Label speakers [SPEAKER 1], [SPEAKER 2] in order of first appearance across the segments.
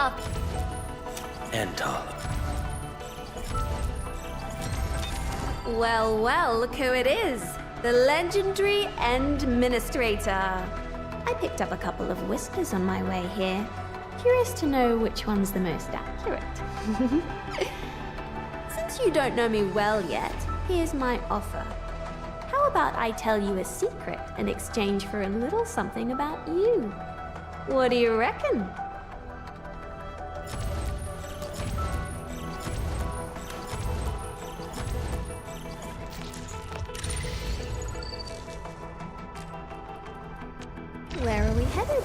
[SPEAKER 1] up.
[SPEAKER 2] Endall.
[SPEAKER 3] Well, well, look who it is. The legendary Endministrator. I picked up a couple of whispers on my way here. Curious to know which one's the most accurate. Since you don't know me well yet, here's my offer. How about I tell you a secret in exchange for a little something about you? What do you reckon? Where are we headed?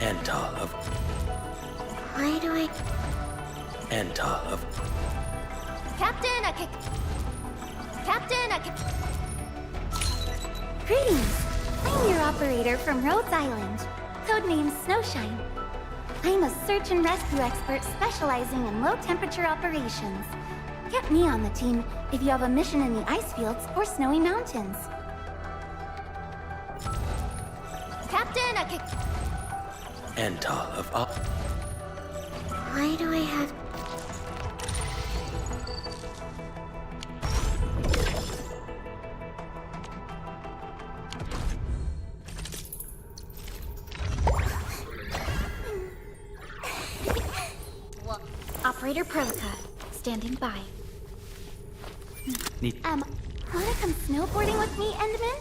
[SPEAKER 2] Endall of...
[SPEAKER 1] Why do I...
[SPEAKER 2] Endall of...
[SPEAKER 1] Captain, Greetings! I'm your operator from Rhodes Island, codename Snowshine. I'm a search and rescue expert specializing in low-temperature operations. Get me on the team if you have a mission in the ice fields or snowy mountains. Captain,
[SPEAKER 2] Endall of...
[SPEAKER 1] Why do I have... Operator Protocol, standing by. Wanna come snowboarding with me, Endman?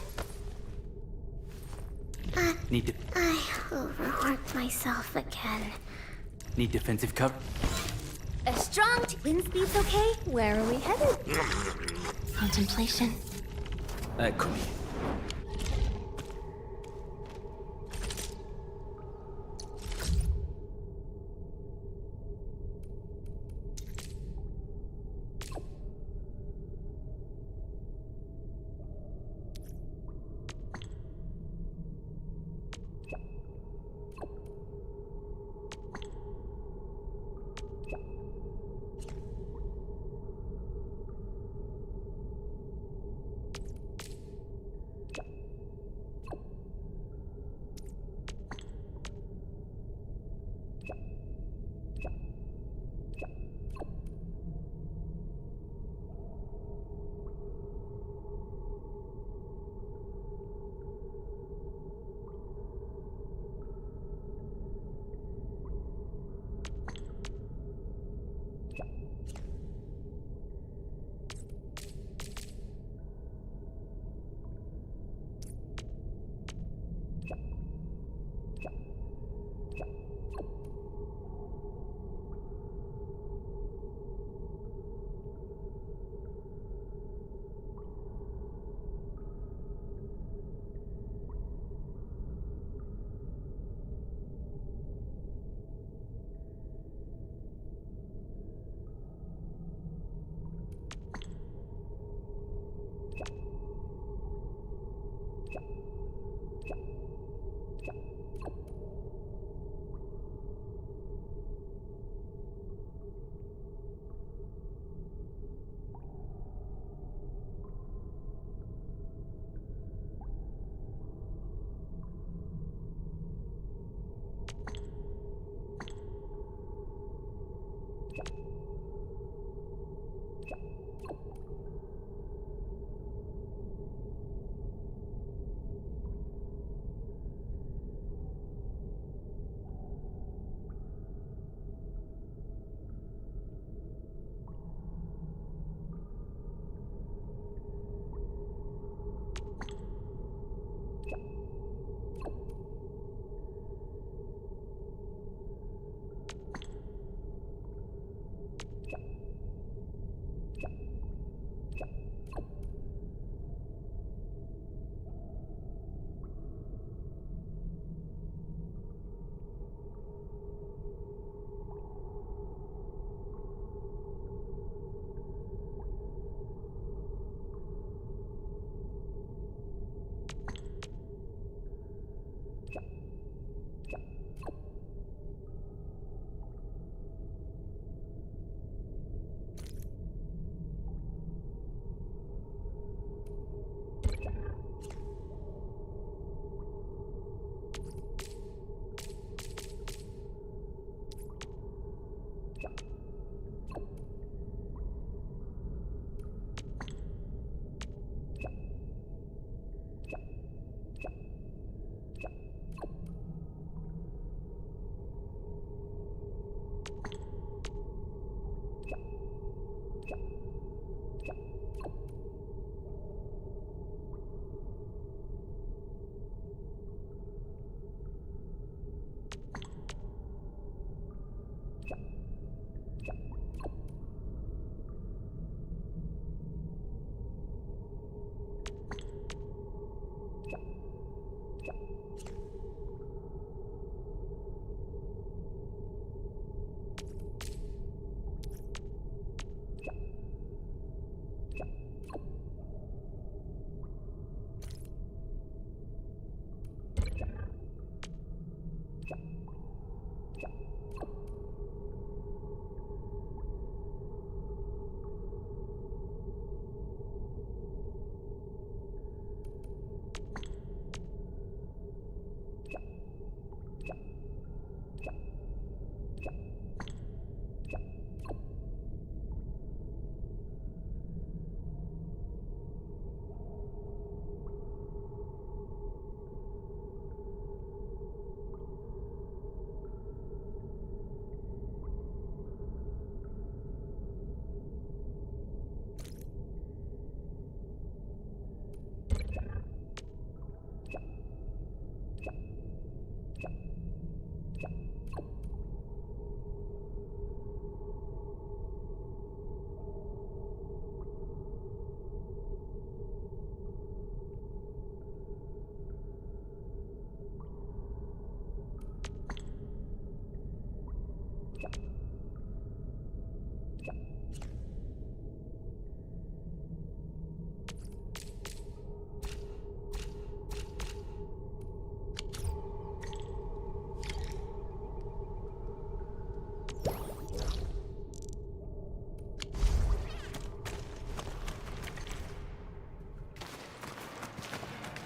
[SPEAKER 1] I overworked myself again.
[SPEAKER 4] Need defensive cover?
[SPEAKER 1] A strong wind speed's okay?
[SPEAKER 3] Where are we headed?
[SPEAKER 1] Contemplation.
[SPEAKER 4] Eccomi.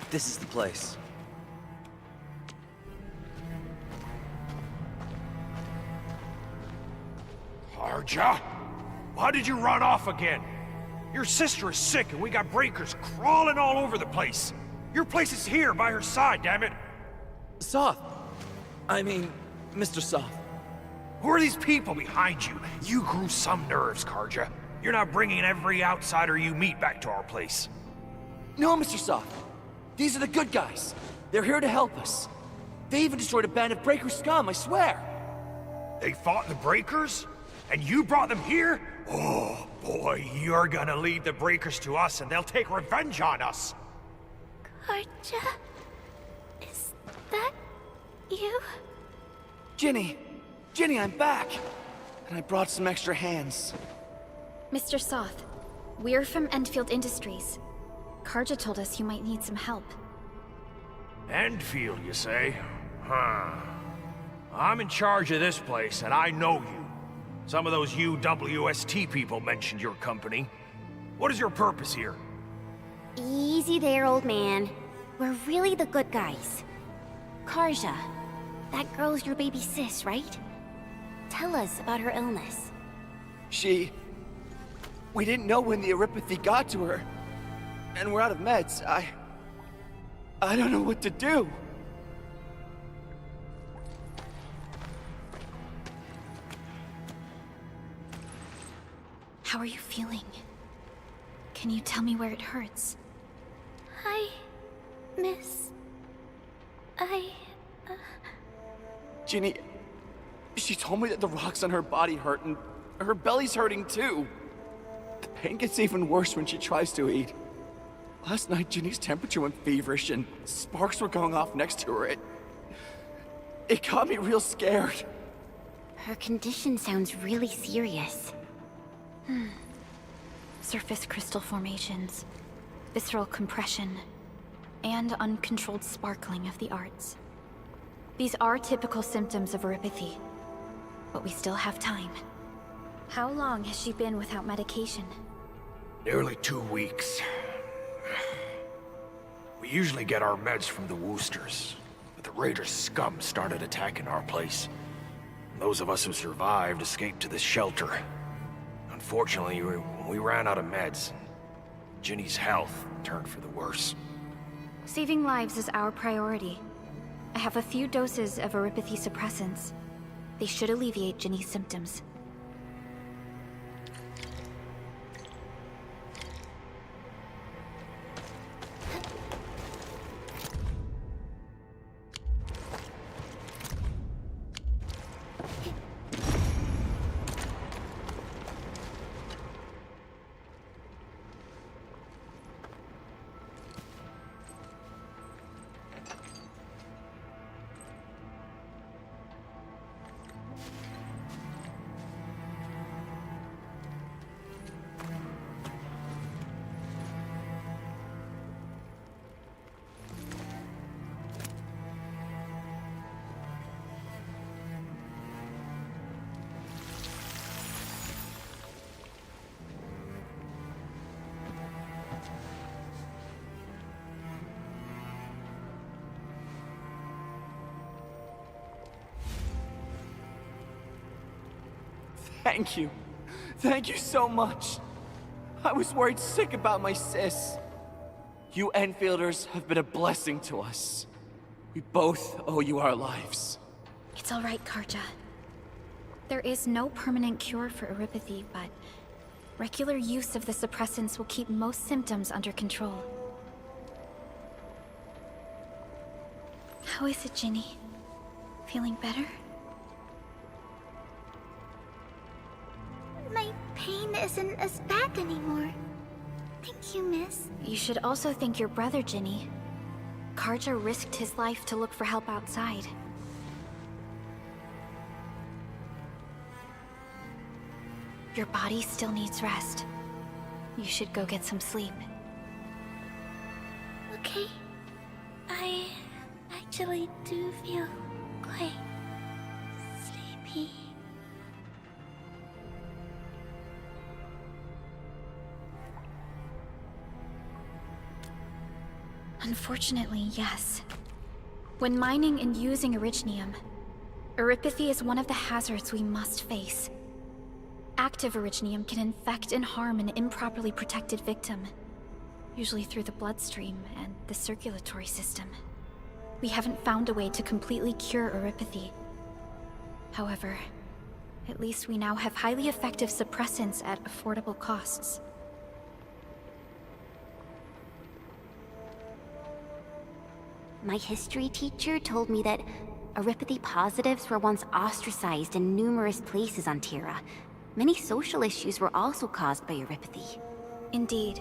[SPEAKER 5] This is the place.
[SPEAKER 6] Arja? Why did you run off again? Your sister is sick and we got breakers crawling all over the place. Your place is here by her side, damn it.
[SPEAKER 5] Soth. I mean, Mr. Soth.
[SPEAKER 6] Who are these people behind you? You grew some nerves, Karja. You're not bringing every outsider you meet back to our place.
[SPEAKER 5] No, Mr. Soth. These are the good guys. They're here to help us. They even destroyed a band of breaker scum, I swear.
[SPEAKER 6] They fought the breakers? And you brought them here? Oh, boy, you're gonna lead the breakers to us and they'll take revenge on us.
[SPEAKER 1] Karja? Is that you?
[SPEAKER 5] Ginny! Ginny, I'm back! And I brought some extra hands.
[SPEAKER 7] Mr. Soth, we're from Endfield Industries. Karja told us you might need some help.
[SPEAKER 6] Endfield, you say? Huh. I'm in charge of this place, and I know you. Some of those UWST people mentioned your company. What is your purpose here?
[SPEAKER 1] Easy there, old man. We're really the good guys. Karja, that girl's your baby sis, right? Tell us about her illness.
[SPEAKER 5] We didn't know when the erypathy got to her. And we're out of meds. I don't know what to do.
[SPEAKER 7] How are you feeling? Can you tell me where it hurts?
[SPEAKER 1] Hi, miss.
[SPEAKER 5] Ginny, she told me that the rocks on her body hurt and her belly's hurting too. The pain gets even worse when she tries to eat. Last night, Ginny's temperature went feverish and sparks were going off next to her. It got me real scared.
[SPEAKER 1] Her condition sounds really serious.
[SPEAKER 7] Surface crystal formations, visceral compression, and uncontrolled sparkling of the arts. These are typical symptoms of erypathy, but we still have time. How long has she been without medication?
[SPEAKER 6] Nearly 2 weeks. We usually get our meds from the Woosters, but the Raiders' scum started attacking our place. Those of us who survived escaped to this shelter. Unfortunately, we ran out of meds. Ginny's health turned for the worse.
[SPEAKER 7] Saving lives is our priority. I have a few doses of erypathy suppressants. They should alleviate Ginny's symptoms.
[SPEAKER 5] Thank you. Thank you so much. I was worried sick about my sis. You Enfielders have been a blessing to us. We both owe you our lives.
[SPEAKER 7] It's all right, Karja. There is no permanent cure for Eripathy, but regular use of the suppressants will keep most symptoms under control. How is it, Ginny? Feeling better?
[SPEAKER 1] My pain isn't as bad anymore. Thank you, miss.
[SPEAKER 7] You should also thank your brother, Ginny. Karja risked his life to look for help outside. Your body still needs rest. You should go get some sleep.
[SPEAKER 1] Okay. I actually do feel quite sleepy.
[SPEAKER 7] Unfortunately, yes. When mining and using Originium, Eripathy is one of the hazards we must face. Active Originium can infect and harm an improperly protected victim, usually through the bloodstream and the circulatory system. We haven't found a way to completely cure Eripathy. However, at least we now have highly effective suppressants at affordable costs.
[SPEAKER 8] My history teacher told me that Eripathy positives were once ostracized in numerous places on Terra. Many social issues were also caused by Eripathy.
[SPEAKER 7] Indeed.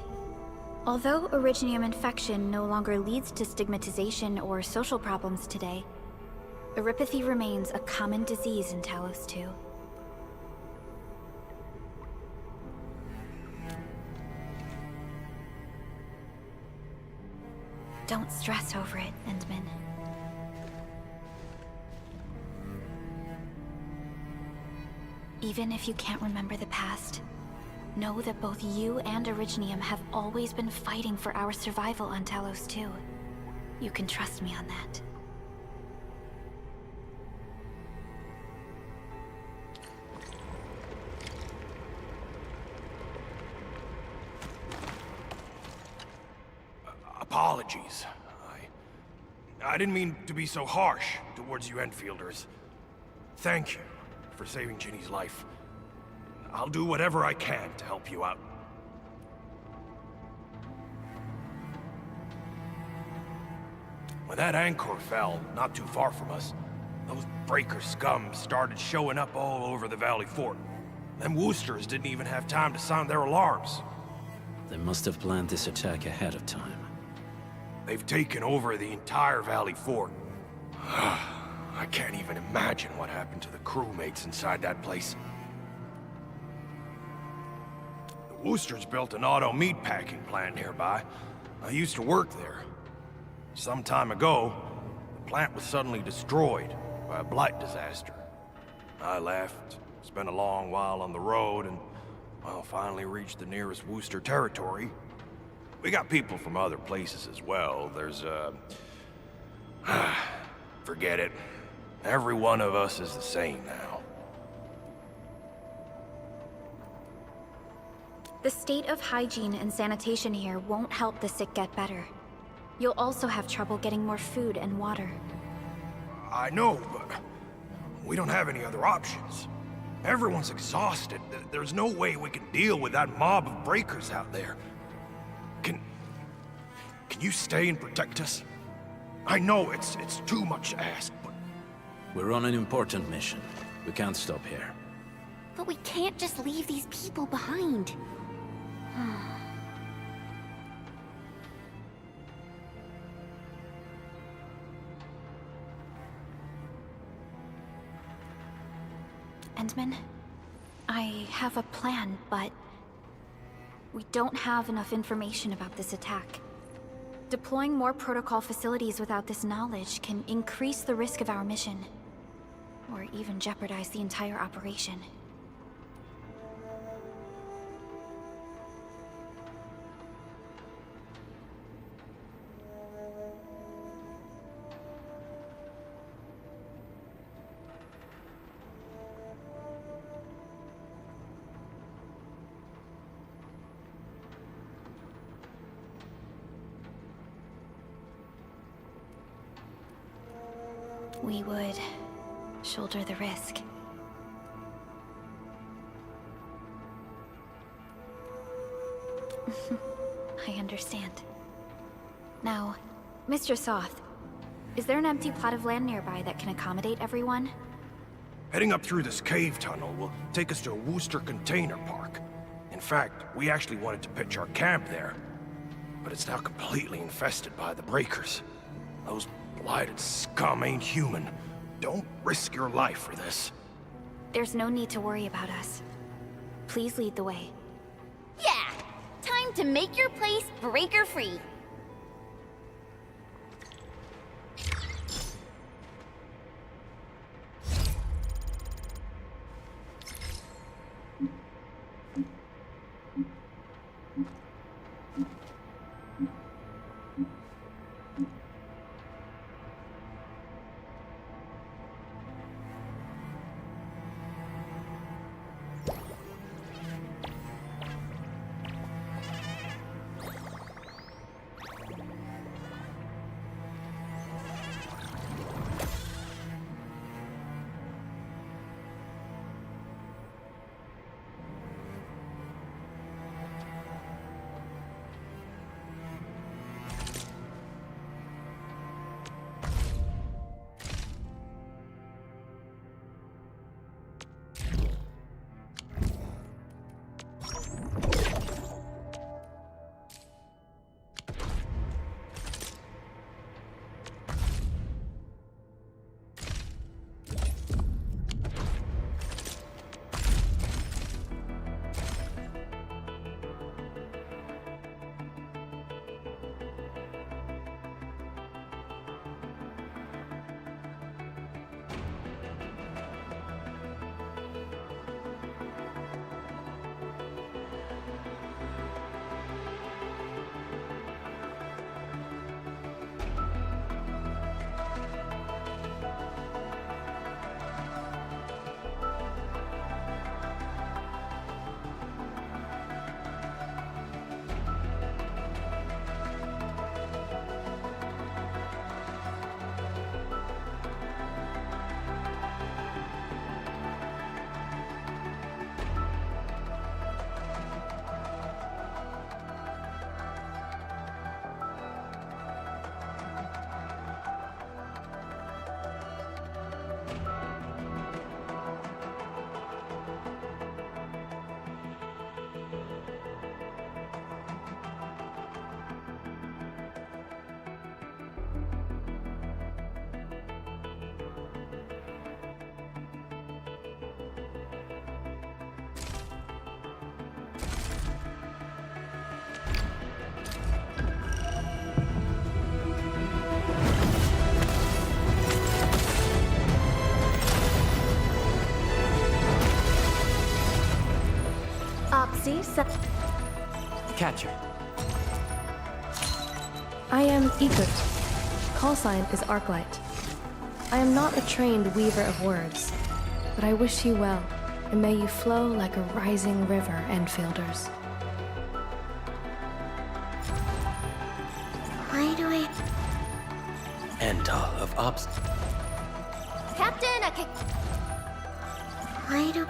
[SPEAKER 7] Although Originium infection no longer leads to stigmatization or social problems today, Eripathy remains a common disease in Talos II. Don't stress over it, Endman. Even if you can't remember the past, know that both you and Originium have always been fighting for our survival on Talos II. You can trust me on that.
[SPEAKER 6] Apologies. I didn't mean to be so harsh towards you Enfielders. Thank you for saving Ginny's life. I'll do whatever I can to help you out. When that anchor fell, not too far from us, those breaker scum started showing up all over the Valley Fort. Them Woosters didn't even have time to sound their alarms.
[SPEAKER 2] They must have planned this attack ahead of time.
[SPEAKER 6] They've taken over the entire Valley Fort. I can't even imagine what happened to the crewmates inside that place. The Woosters built an auto meatpacking plant nearby. I used to work there. Some time ago, the plant was suddenly destroyed by a blight disaster. I left, spent a long while on the road, and, well, finally reached the nearest Wooster territory. We got people from other places as well. There's, forget it. Every one of us is the same now.
[SPEAKER 7] The state of hygiene and sanitation here won't help the sick get better. You'll also have trouble getting more food and water.
[SPEAKER 6] I know, but we don't have any other options. Everyone's exhausted. There's no way we can deal with that mob of breakers out there. Can you stay and protect us? I know it's too much to ask, but...
[SPEAKER 2] We're on an important mission. We can't stop here.
[SPEAKER 8] But we can't just leave these people behind.
[SPEAKER 7] Endman, I have a plan, but we don't have enough information about this attack. Deploying more protocol facilities without this knowledge can increase the risk of our mission, or even jeopardize the entire operation. we would shoulder the risk. I understand. Now, Mr. Soth, is there an empty plot of land nearby that can accommodate everyone?
[SPEAKER 6] Heading up through this cave tunnel will take us to a Wooster container park. In fact, we actually wanted to pitch our camp there, but it's now completely infested by the Breakers. Those blighted scum ain't human. Don't risk your life for this.
[SPEAKER 7] There's no need to worry about us. Please lead the way.
[SPEAKER 8] Yeah! Time to make your place breaker-free.
[SPEAKER 4] Catcher.
[SPEAKER 9] I am Egert. Call sign is Arklight. I am not a trained weaver of words, but I wish you well, and may you flow like a rising river, Enfielders.
[SPEAKER 8] Why do I...
[SPEAKER 4] Enta of Ops.
[SPEAKER 1] Captain
[SPEAKER 8] Why do...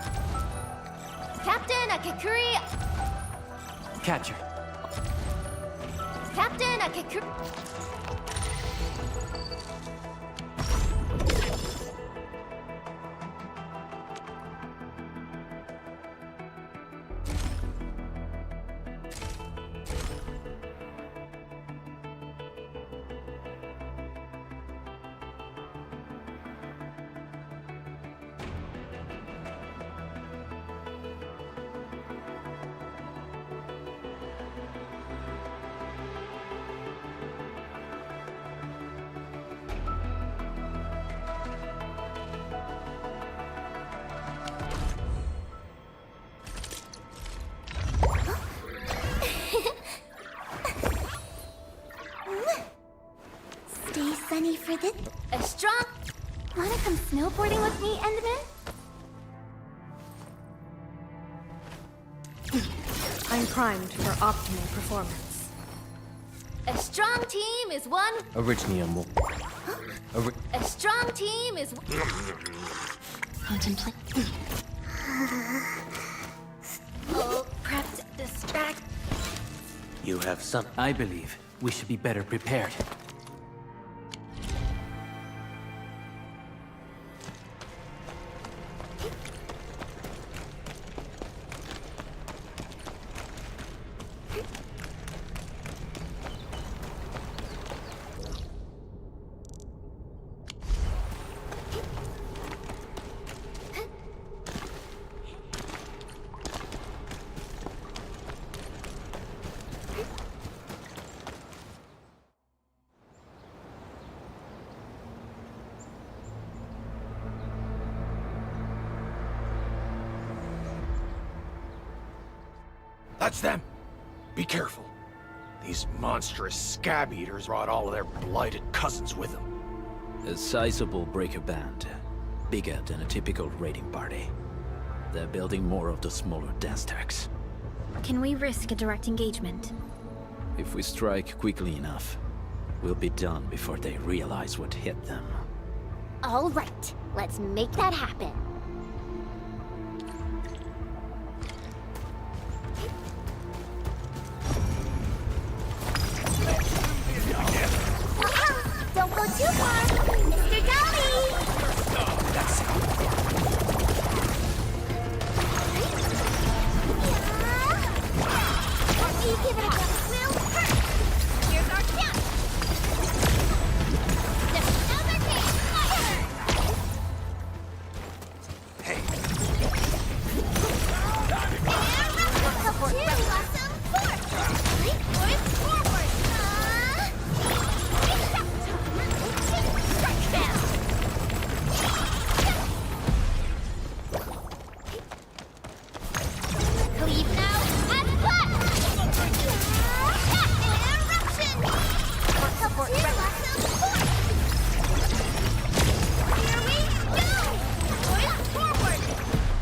[SPEAKER 1] Captain Akakuri...
[SPEAKER 4] Catcher.
[SPEAKER 1] Captain Akakuri...
[SPEAKER 8] Stay sunny for this...
[SPEAKER 1] A strong... Wanna come snowboarding with me, Enderman?
[SPEAKER 9] I'm primed for optimal performance.
[SPEAKER 7] A strong team is one.
[SPEAKER 4] Originium.
[SPEAKER 7] A strong team is.
[SPEAKER 1] Contemplate. Oh, prepped, distract.
[SPEAKER 4] You have some. I believe we should be better prepared.
[SPEAKER 6] That's them! Be careful. These monstrous scab eaters brought all of their blighted cousins with them.
[SPEAKER 2] A sizable breaker band. Bigger than a typical raiding party. They're building more of the smaller dance tags.
[SPEAKER 7] Can we risk a direct engagement?
[SPEAKER 2] If we strike quickly enough, we'll be done before they realize what hit them.
[SPEAKER 8] All right, let's make that happen. Don't go too far, Mr. Dolly! You give it up, Will. Here's our chance! Another case! Fire!
[SPEAKER 6] Hey,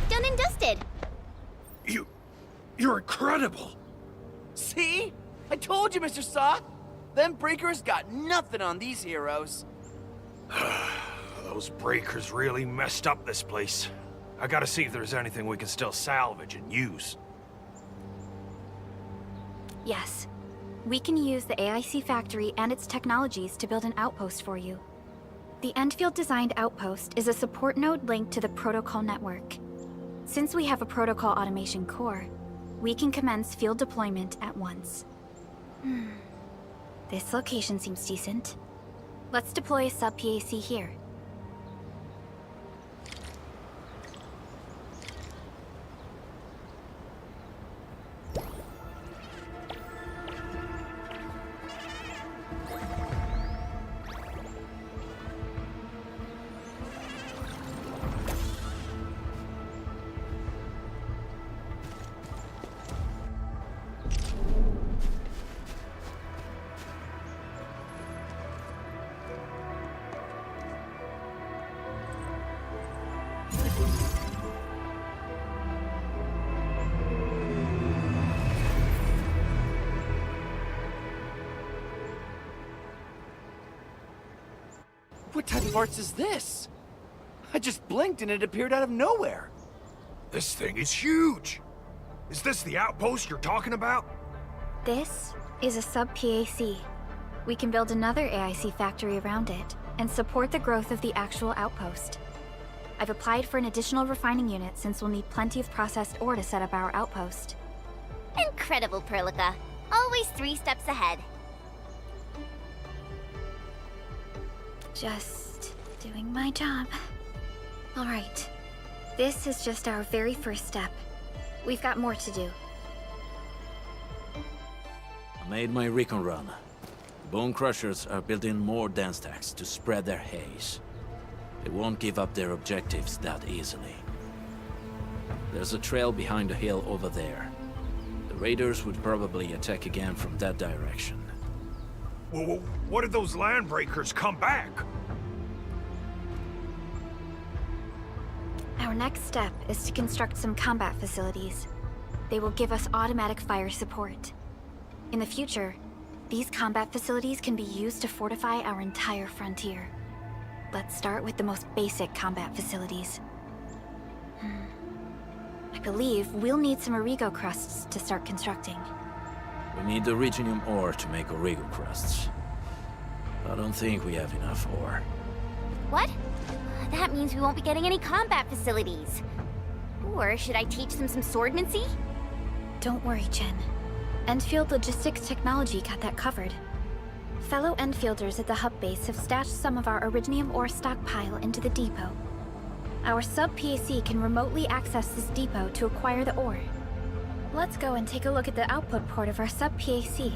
[SPEAKER 8] Done and dusted.
[SPEAKER 6] you're incredible!
[SPEAKER 5] See? I told you, Mr. Saw! Them breakers got nothing on these heroes.
[SPEAKER 6] Those breakers really messed up this place. I gotta see if there's anything we can still salvage and use.
[SPEAKER 7] Yes. We can use the AIC factory and its technologies to build an outpost for you. The Endfield designed outpost is a support node linked to the protocol network. Since we have a protocol automation core, we can commence field deployment at once. This location seems decent. Let's deploy a sub-PAC here.
[SPEAKER 5] What type of arts is this? I just blinked and it appeared out of nowhere.
[SPEAKER 6] This thing is huge! Is this the outpost you're talking about?
[SPEAKER 7] This is a sub-PAC. We can build another AIC factory around it and support the growth of the actual outpost. I've applied for an additional refining unit since we'll need plenty of processed ore to set up our outpost.
[SPEAKER 8] Incredible, Perlica. Always 3 steps ahead.
[SPEAKER 7] Just doing my job. All right. This is just our very first step. We've got more to do.
[SPEAKER 2] I made my recon run. Bone Crushers are building more dance stacks to spread their haze. They won't give up their objectives that easily. There's a trail behind the hill over there. The raiders would probably attack again from that direction.
[SPEAKER 6] Well, what did those landbreakers come back?
[SPEAKER 7] Our next step is to construct some combat facilities. They will give us automatic fire support. In the future, These combat facilities can be used to fortify our entire frontier. Let's start with the most basic combat facilities. I believe we'll need some Origo crusts to start constructing.
[SPEAKER 2] We need the Originium ore to make Origo crusts. I don't think we have enough ore.
[SPEAKER 8] What? That means we won't be getting any combat facilities. Or should I teach them some swordmancy?
[SPEAKER 7] Don't worry, Jen. Endfield Logistics Technology got that covered. Fellow Enfielders at the hub base have stashed some of our Originium ore stockpile into the depot. Our sub-PAC can remotely access this depot to acquire the ore. Let's go and take a look at the output port of our sub-PAC.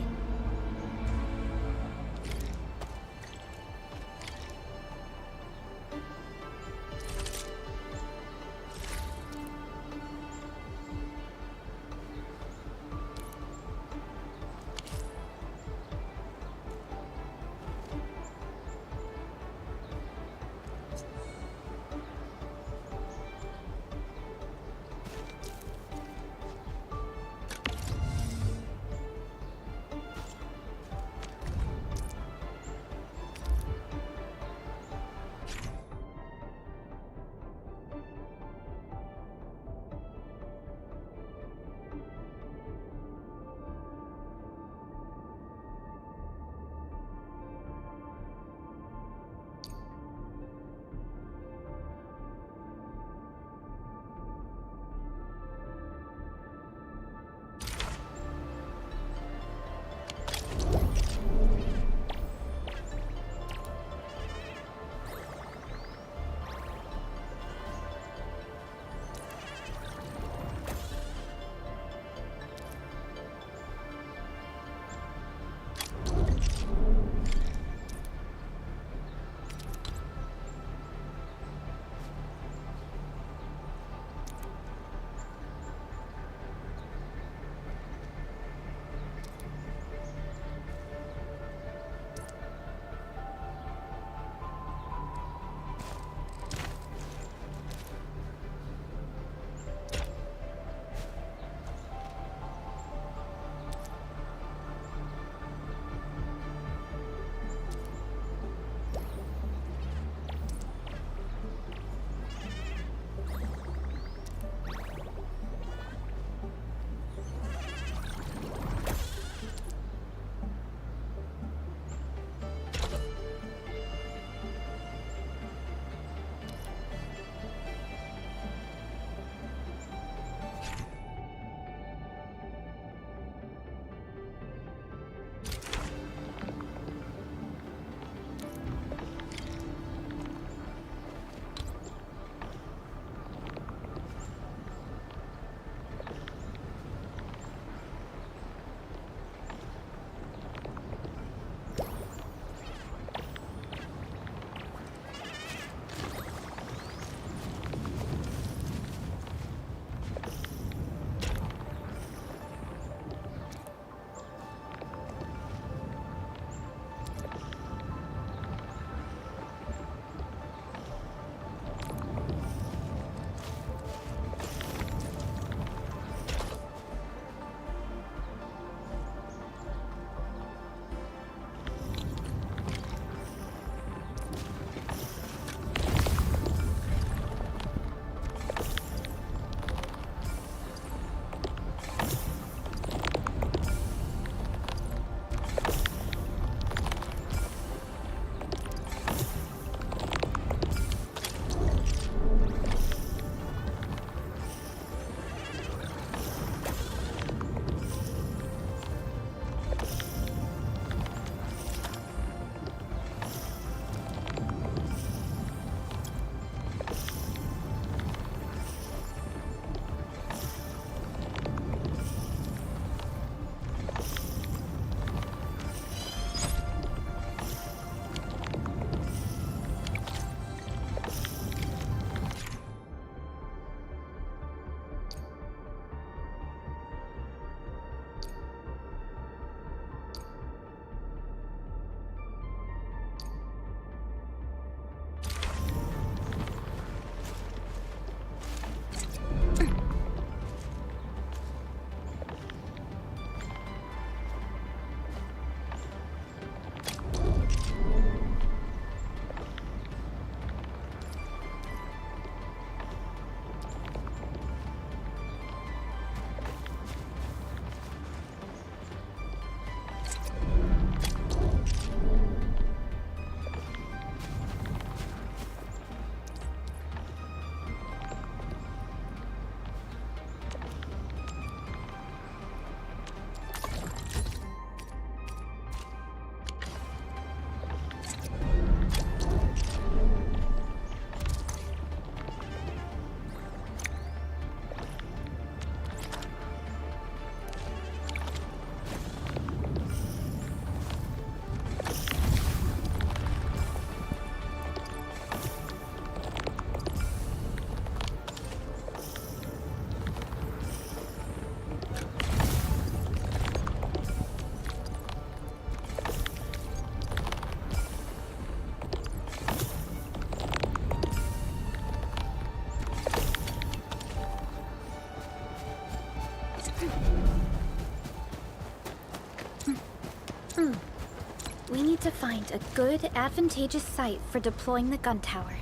[SPEAKER 7] We need to find a good, advantageous site for deploying the gun tower.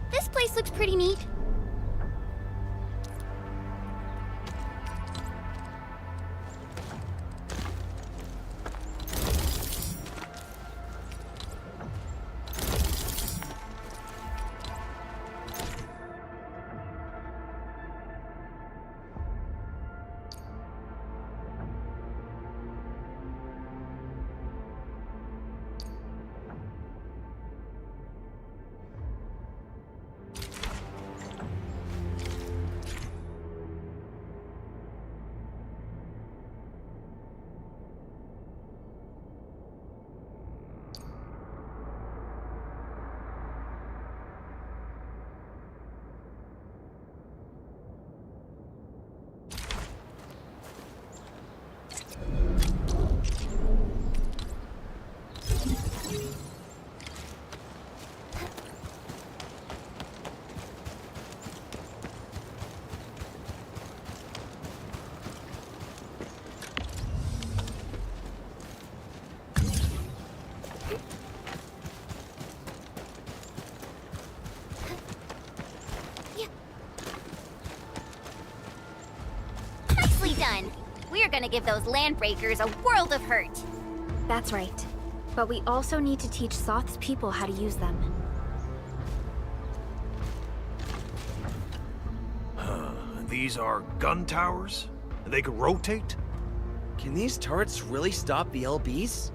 [SPEAKER 8] This place looks pretty neat. Nicely done. We're gonna give those landbreakers a world of hurt.
[SPEAKER 7] That's right. But we also need to teach Soth's people how to use them.
[SPEAKER 6] These are gun towers? They could rotate?
[SPEAKER 5] Can these turrets really stop the LBs?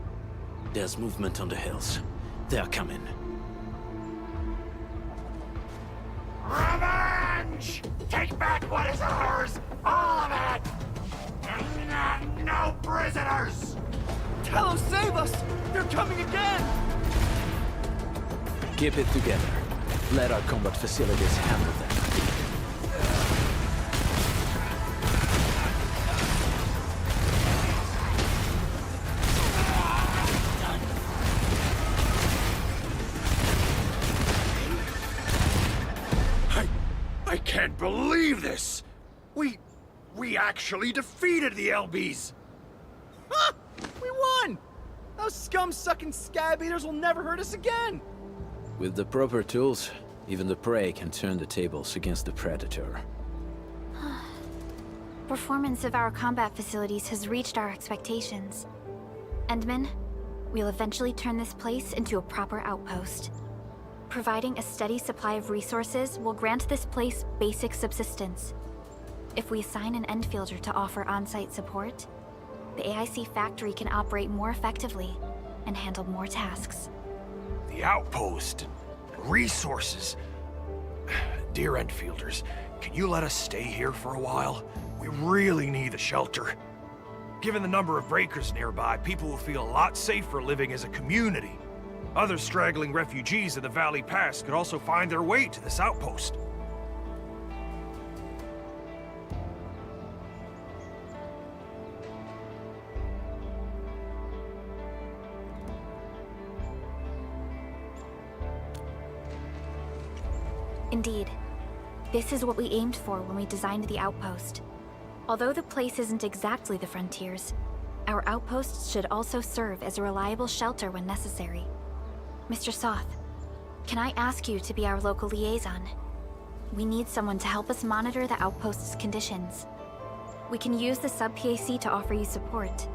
[SPEAKER 2] There's movement on the hills. They're coming.
[SPEAKER 6] Revenge! Take back what is ours! All of it! And no prisoners!
[SPEAKER 5] Talos, save us! They're coming again!
[SPEAKER 2] Keep it together. Let our combat facilities handle them.
[SPEAKER 6] I can't believe this! We actually defeated the LBs!
[SPEAKER 5] Ha! We won! Those scum-sucking scab eaters will never hurt us again!
[SPEAKER 2] With the proper tools, even the prey can turn the tables against the predator.
[SPEAKER 7] Performance of our combat facilities has reached our expectations. Endman, we'll eventually turn this place into a proper outpost. Providing a steady supply of resources will grant this place basic subsistence. If we assign an Endfielder to offer on-site support, the AIC factory can operate more effectively and handle more tasks.
[SPEAKER 6] The outpost, resources. Dear Endfielders, can you let us stay here for a while? We really need the shelter. Given the number of breakers nearby, people will feel a lot safer living as a community. Other straggling refugees of the Valley Pass could also find their way to this outpost.
[SPEAKER 7] Indeed. This is what we aimed for when we designed the outpost. Although the place isn't exactly the frontiers, our outposts should also serve as a reliable shelter when necessary. Mr. Soth, can I ask you to be our local liaison? We need someone to help us monitor the outpost's conditions. We can use the sub-PAC to offer you support.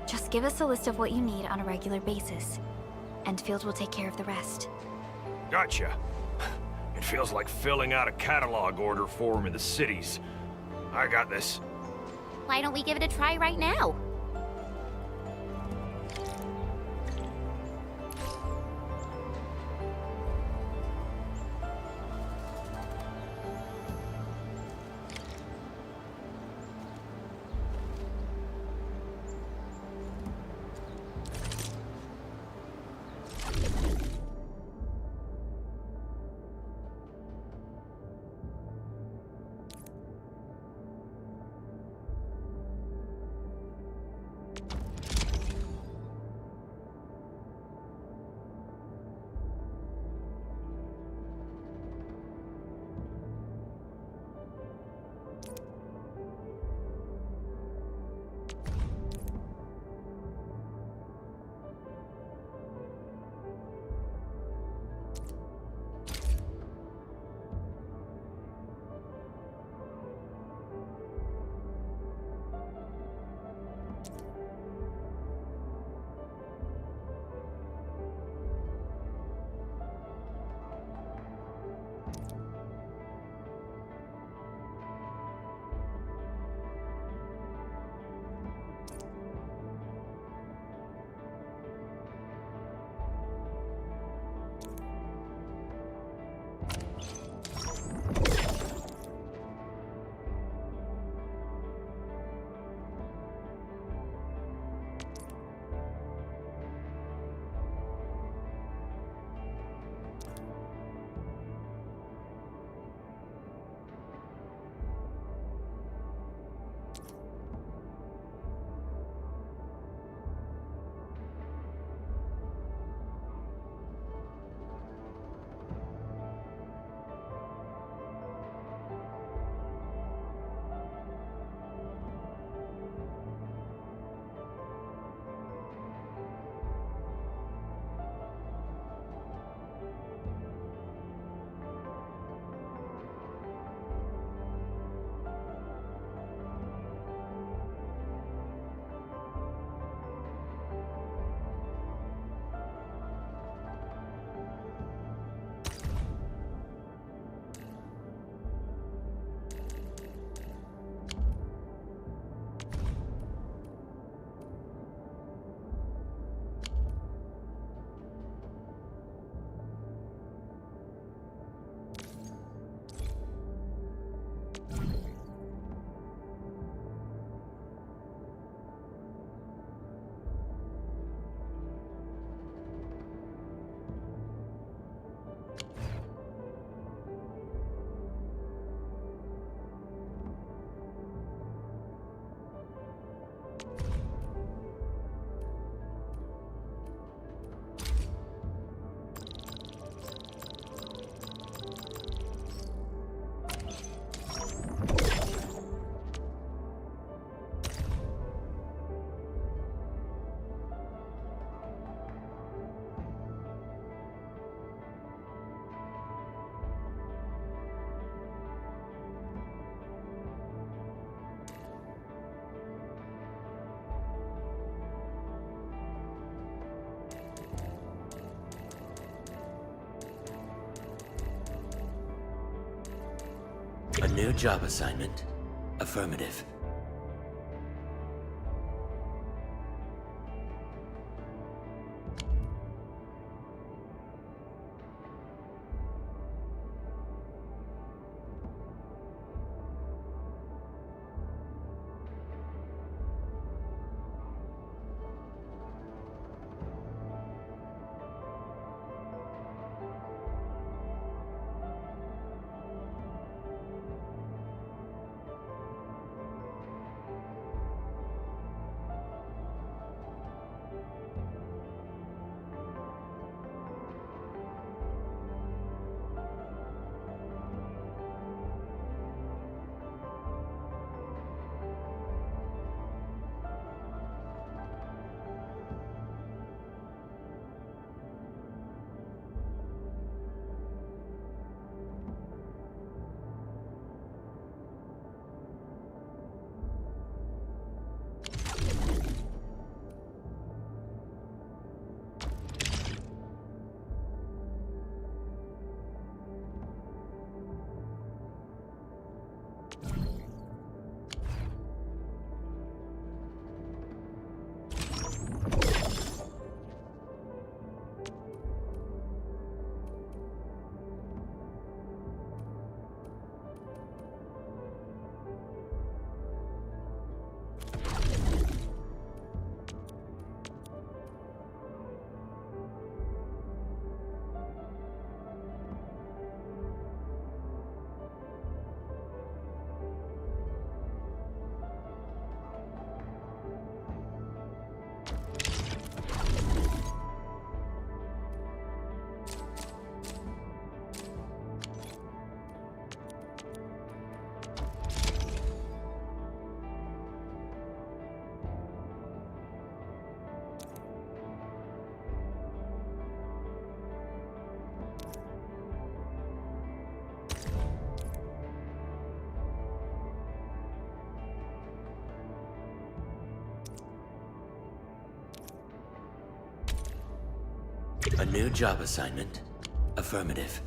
[SPEAKER 7] Just give us a list of what you need on a regular basis. Endfield will take care of the rest.
[SPEAKER 6] Gotcha. It feels like filling out a catalog order form in the cities. I got this.
[SPEAKER 8] Why don't we give it a try right now?
[SPEAKER 4] new job assignment? Affirmative. A new job assignment? Affirmative.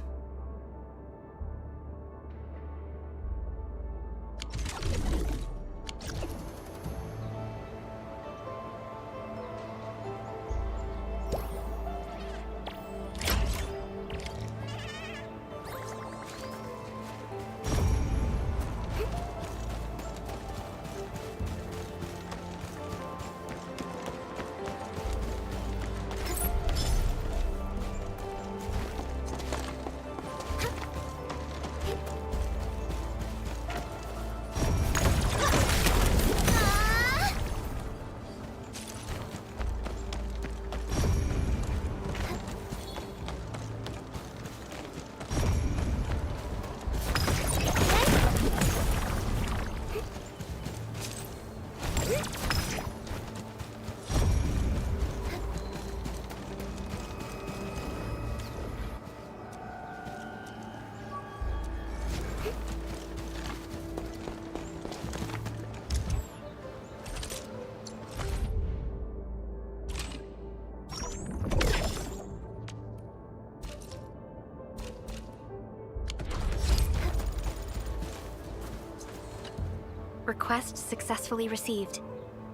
[SPEAKER 7] Request successfully received.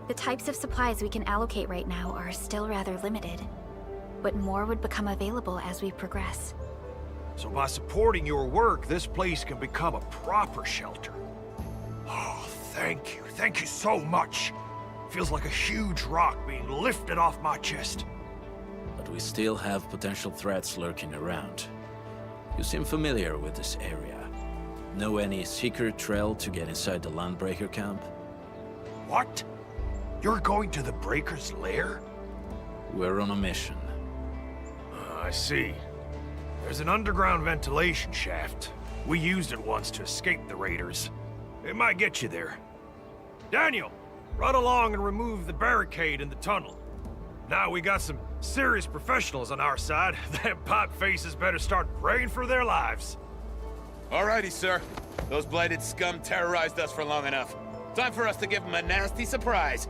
[SPEAKER 7] The types of supplies we can allocate right now are still rather limited, but more would become available as we progress.
[SPEAKER 6] So by supporting your work, this place can become a proper shelter. Oh, thank you. Thank you so much. Feels like a huge rock being lifted off my chest.
[SPEAKER 2] But we still have potential threats lurking around. You seem familiar with this area. Know any secret trail to get inside the Landbreaker camp?
[SPEAKER 6] What? You're going to the Breaker's lair?
[SPEAKER 2] We're on a mission.
[SPEAKER 6] I see. There's an underground ventilation shaft. We used it once to escape the raiders. It might get you there. Daniel, run along and remove the barricade in the tunnel. Now we got some serious professionals on our side. Them pipe faces better start praying for their lives.
[SPEAKER 10] Alrighty, sir. Those blighted scum terrorized us for long enough. Time for us to give them a nasty surprise.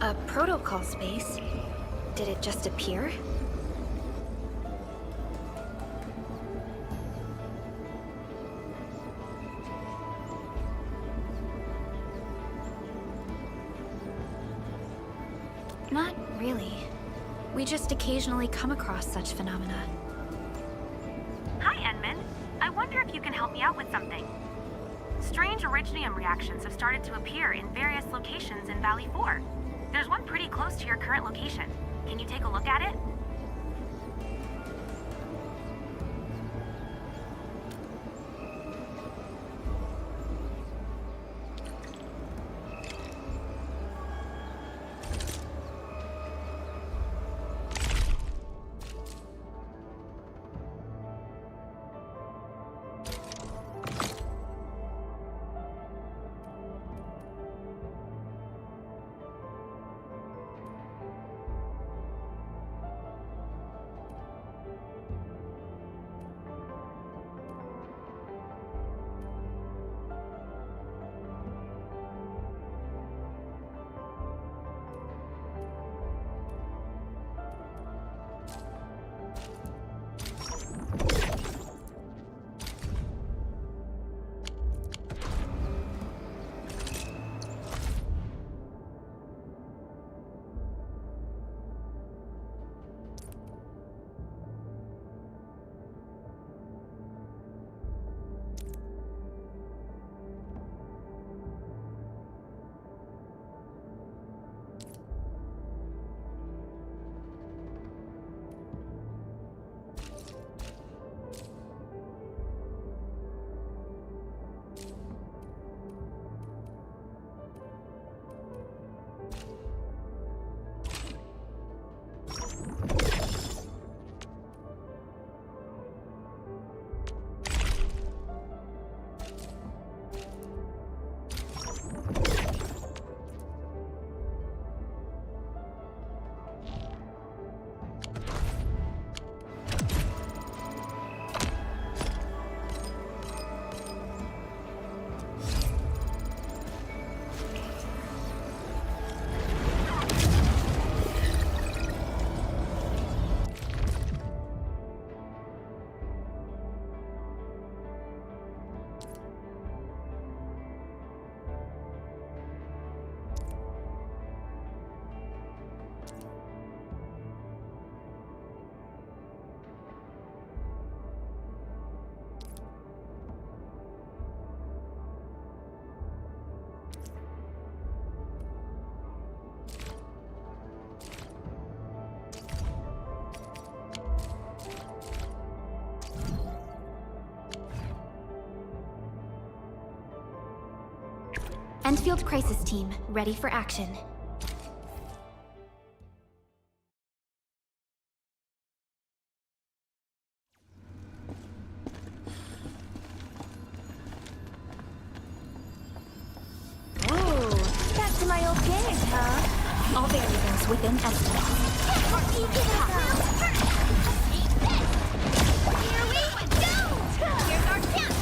[SPEAKER 7] A protocol space? Did it just appear? Not really. We just occasionally come across such phenomena.
[SPEAKER 11] Hi, Enman. I wonder if you can help me out with something. Strange originium reactions have started to appear in various locations in Valley 4. There's one pretty close to your current location. Can you take a look at it?
[SPEAKER 7] Endfield Crisis Team, ready for action.
[SPEAKER 1] Oh, back to my old game, huh?
[SPEAKER 7] All variables within estimates.
[SPEAKER 1] Here we go! Here's our chance!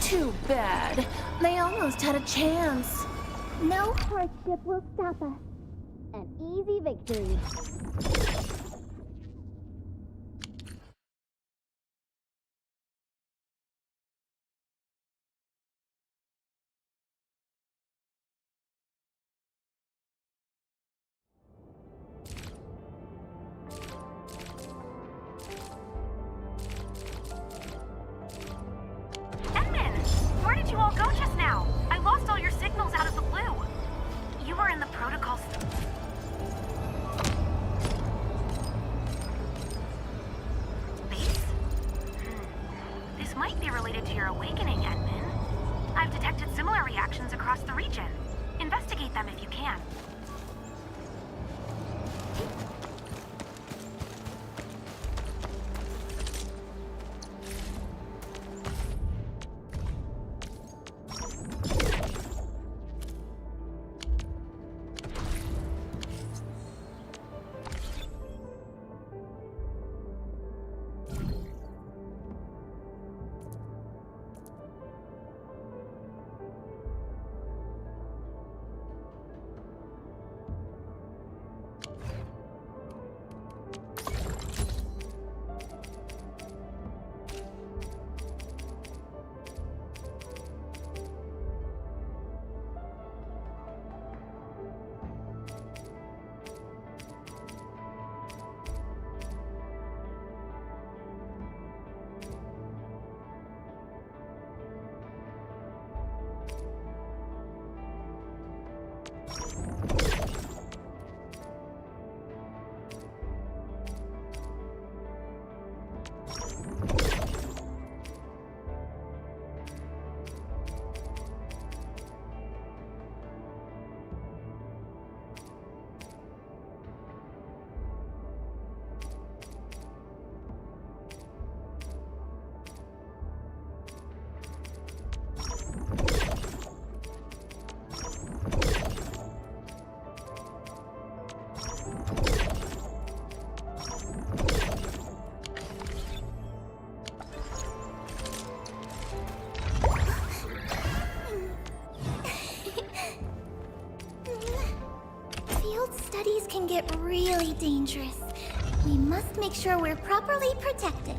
[SPEAKER 9] Too bad. They almost had a chance.
[SPEAKER 1] No hardship will stop us. An easy victory.
[SPEAKER 11] Enman! Where did you all go just now? I lost all your signals out of the blue. You were in the protocol space? This might be related to your awakening, Enman. I've detected similar reactions across the region. Investigate them if you can.
[SPEAKER 1] Remote studies can get really dangerous. We must make sure we're properly protected.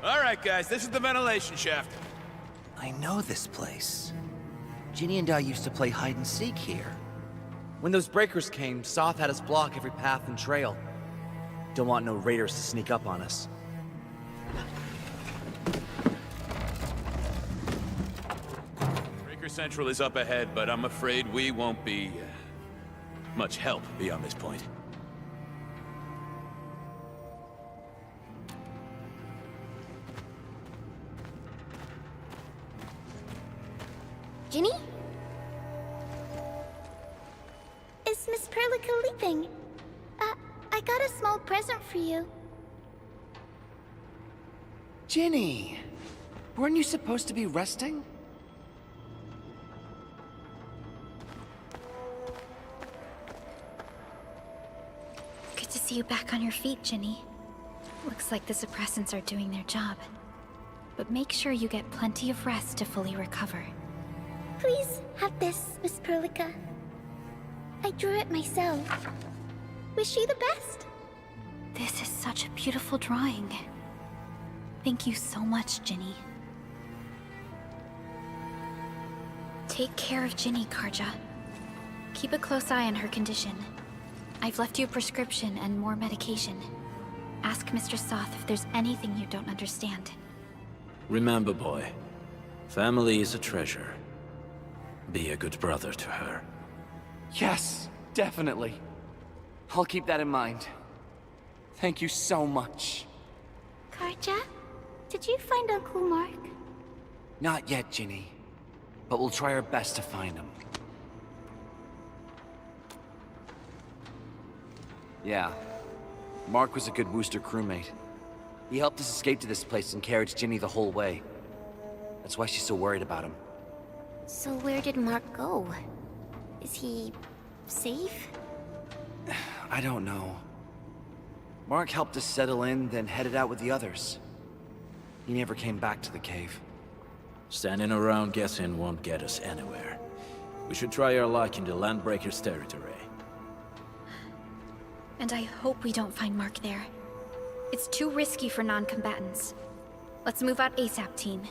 [SPEAKER 10] All right, guys, this is the ventilation shaft.
[SPEAKER 12] I know this place. Ginny and I used to play hide and seek here.
[SPEAKER 5] When those breakers came, Soth had us block every path and trail. Don't want no raiders to sneak up on us.
[SPEAKER 10] Breaker Central is up ahead, but I'm afraid we won't be much help beyond this point.
[SPEAKER 1] Ginny? Is Miss Perlica leaving? I got a small present for you.
[SPEAKER 5] Ginny! Weren't you supposed to be resting?
[SPEAKER 7] Good to see you back on your feet, Ginny. Looks like the suppressants are doing their job. But make sure you get plenty of rest to fully recover.
[SPEAKER 1] Please have this, Miss Perlica. I drew it myself. Wish you the best.
[SPEAKER 7] This is such a beautiful drawing. Thank you so much, Ginny. Take care of Ginny, Karja. Keep a close eye on her condition. I've left you a prescription and more medication. Ask Mr. Soth if there's anything you don't understand.
[SPEAKER 2] Remember, boy, family is a treasure. Be a good brother to her.
[SPEAKER 5] Yes, definitely. I'll keep that in mind. Thank you so much.
[SPEAKER 1] Karja, did you find Uncle Mark?
[SPEAKER 5] Not yet, Ginny. But we'll try our best to find him. Yeah. Mark was a good Wooster crewmate. He helped us escape to this place and carried Ginny the whole way. That's why she's so worried about him.
[SPEAKER 8] So where did Mark go? Is he safe?
[SPEAKER 5] I don't know. Mark helped us settle in, then headed out with the others. He never came back to the cave.
[SPEAKER 2] Standing around guessing won't get us anywhere. We should try our luck in the Landbreakers' territory.
[SPEAKER 7] And I hope we don't find Mark there. It's too risky for non-combatants. Let's move out ASAP, team.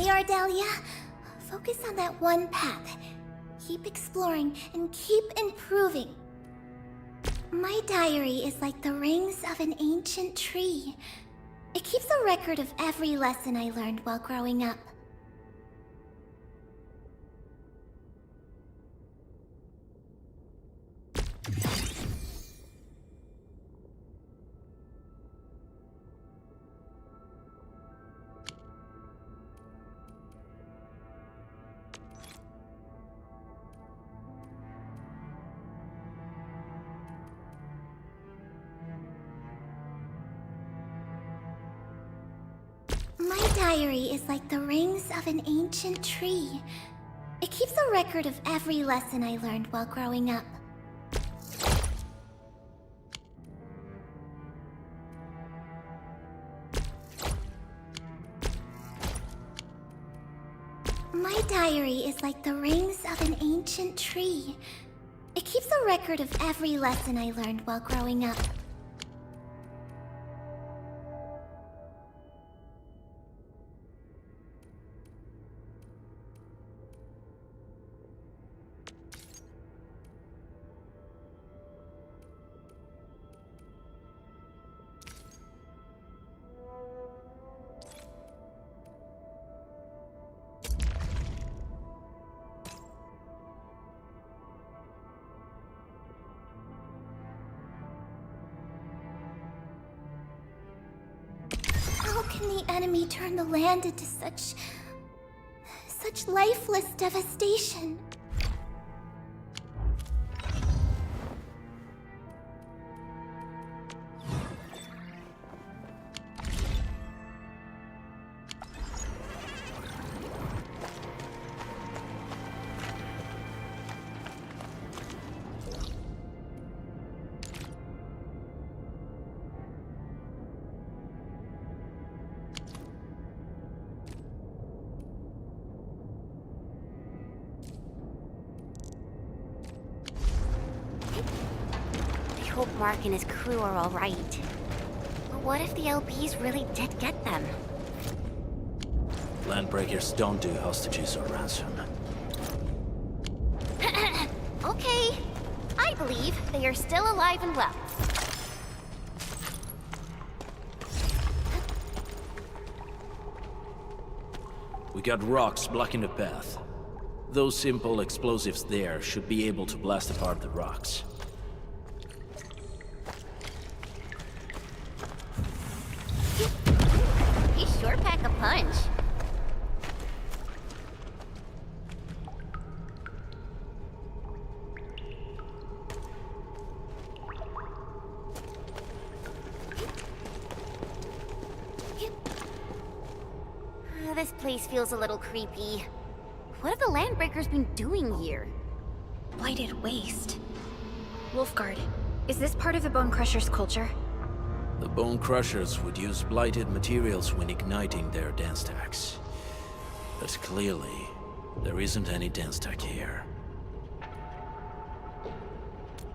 [SPEAKER 1] Hey, Ardelia. Focus on that one path. Keep exploring and keep improving. My diary is like the rings of an ancient tree. It keeps a record of every lesson I learned while growing up. My diary is like the rings of an ancient tree. It keeps a record of every lesson I learned while growing up. My diary is like the rings of an ancient tree. It keeps a record of every lesson I learned while growing up. enemy turned the land into such lifeless devastation.
[SPEAKER 8] I hope Mark and his crew are all right. But what if the LBs really did get them?
[SPEAKER 2] Landbreakers don't do hostages or ransom.
[SPEAKER 8] Okay. I believe they are still alive and well.
[SPEAKER 2] We got rocks blocking the path. Those simple explosives there should be able to blast apart the rocks.
[SPEAKER 8] He sure pack a punch. This place feels a little creepy. What have the Landbreakers been doing here?
[SPEAKER 7] Blighted waste. Wolfguard, is this part of the Bone Crusher's culture?
[SPEAKER 2] The Bone Crushers would use blighted materials when igniting their dance stacks. But clearly, there isn't any dance stack here.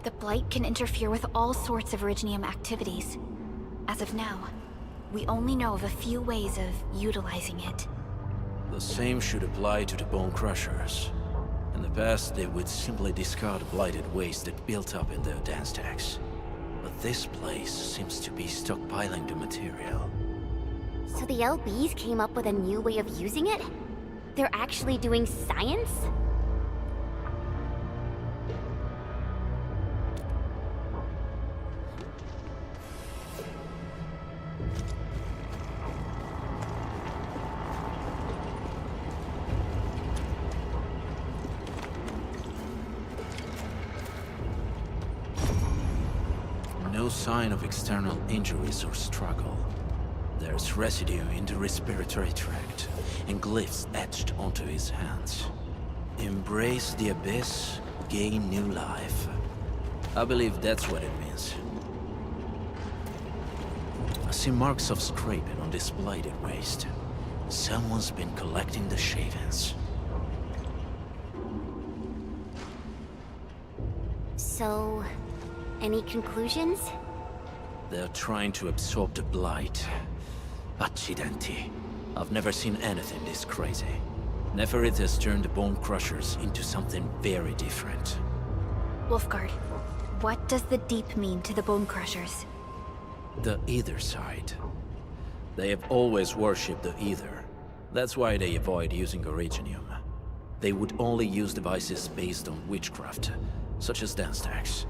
[SPEAKER 7] The Blight can interfere with all sorts of Originium activities. As of now, we only know of a few ways of utilizing it.
[SPEAKER 2] The same should apply to the Bone Crushers. In the past, they would simply discard blighted waste that built up in their dance stacks. But this place seems to be stockpiling the material.
[SPEAKER 8] So the LBs came up with a new way of using it? They're actually doing science?
[SPEAKER 2] No sign of external injuries or struggle. There's residue in the respiratory tract, and glyphs etched onto his hands. Embrace the abyss, gain new life. I believe that's what it means. I see marks of scraping on this blighted waste. Someone's been collecting the shavings.
[SPEAKER 8] So, any conclusions?
[SPEAKER 2] They're trying to absorb the blight. Accidenti. I've never seen anything this crazy. Neferith has turned the Bone Crushers into something very different.
[SPEAKER 7] Wolfguard, what does the Deep mean to the Bone Crushers?
[SPEAKER 2] The Ether side. They have always worshipped the Ether. That's why they avoid using Originium. They would only use devices based on witchcraft, such as dance stacks.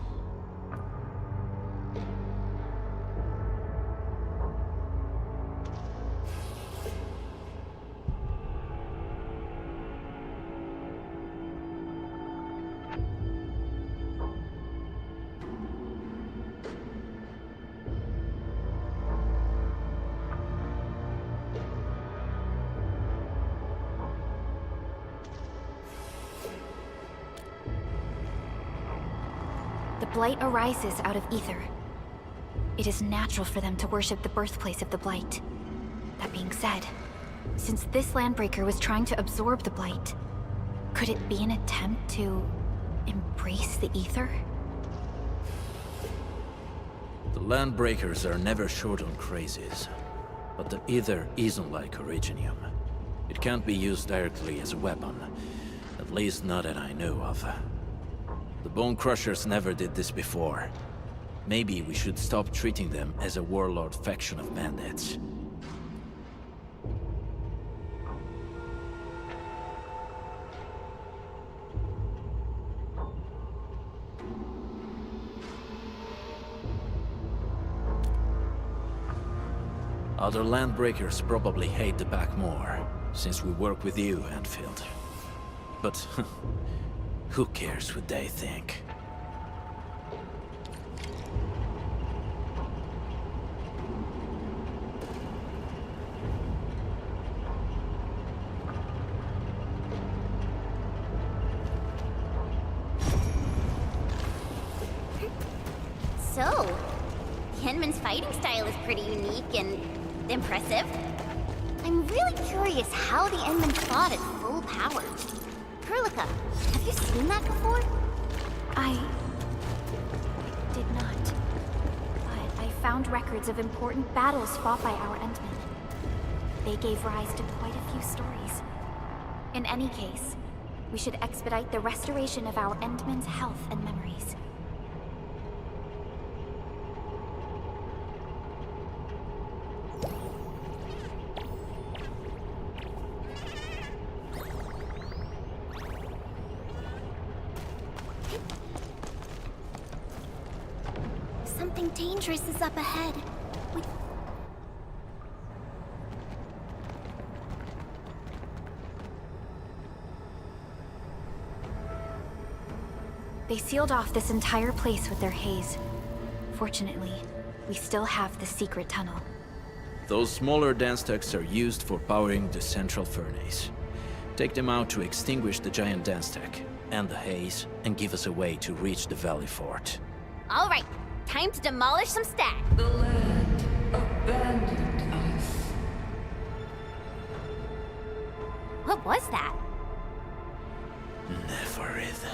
[SPEAKER 7] The Blight arises out of ether. It is natural for them to worship the birthplace of the Blight. That being said, since this Landbreaker was trying to absorb the Blight, could it be an attempt to embrace the ether?
[SPEAKER 2] The Landbreakers are never short on crazes, but the Ether isn't like Originium. It can't be used directly as a weapon, at least not that I know of. The Bone Crushers never did this before. Maybe we should stop treating them as a warlord faction of bandits. Other landbreakers probably hate the pack more, since we work with you, Endfield. But who cares what they think?
[SPEAKER 8] So, Henman's fighting style is pretty unique and impressive. I'm really curious how the Endmen fought at full power. Perlica, have you seen that before?
[SPEAKER 7] I did not. But I found records of important battles fought by our Endmen. They gave rise to quite a few stories. In any case, we should expedite the restoration of our Endmen's health and memories.
[SPEAKER 8] Something dangerous is up ahead.
[SPEAKER 7] They sealed off this entire place with their haze. Fortunately, we still have the secret tunnel.
[SPEAKER 2] Those smaller dance stacks are used for powering the central furnace. Take them out to extinguish the giant dance stack and the haze, and give us a way to reach the valley fort.
[SPEAKER 8] All right, time to demolish some stacks.
[SPEAKER 13] The land abandoned us.
[SPEAKER 8] What was that?
[SPEAKER 2] Neverith.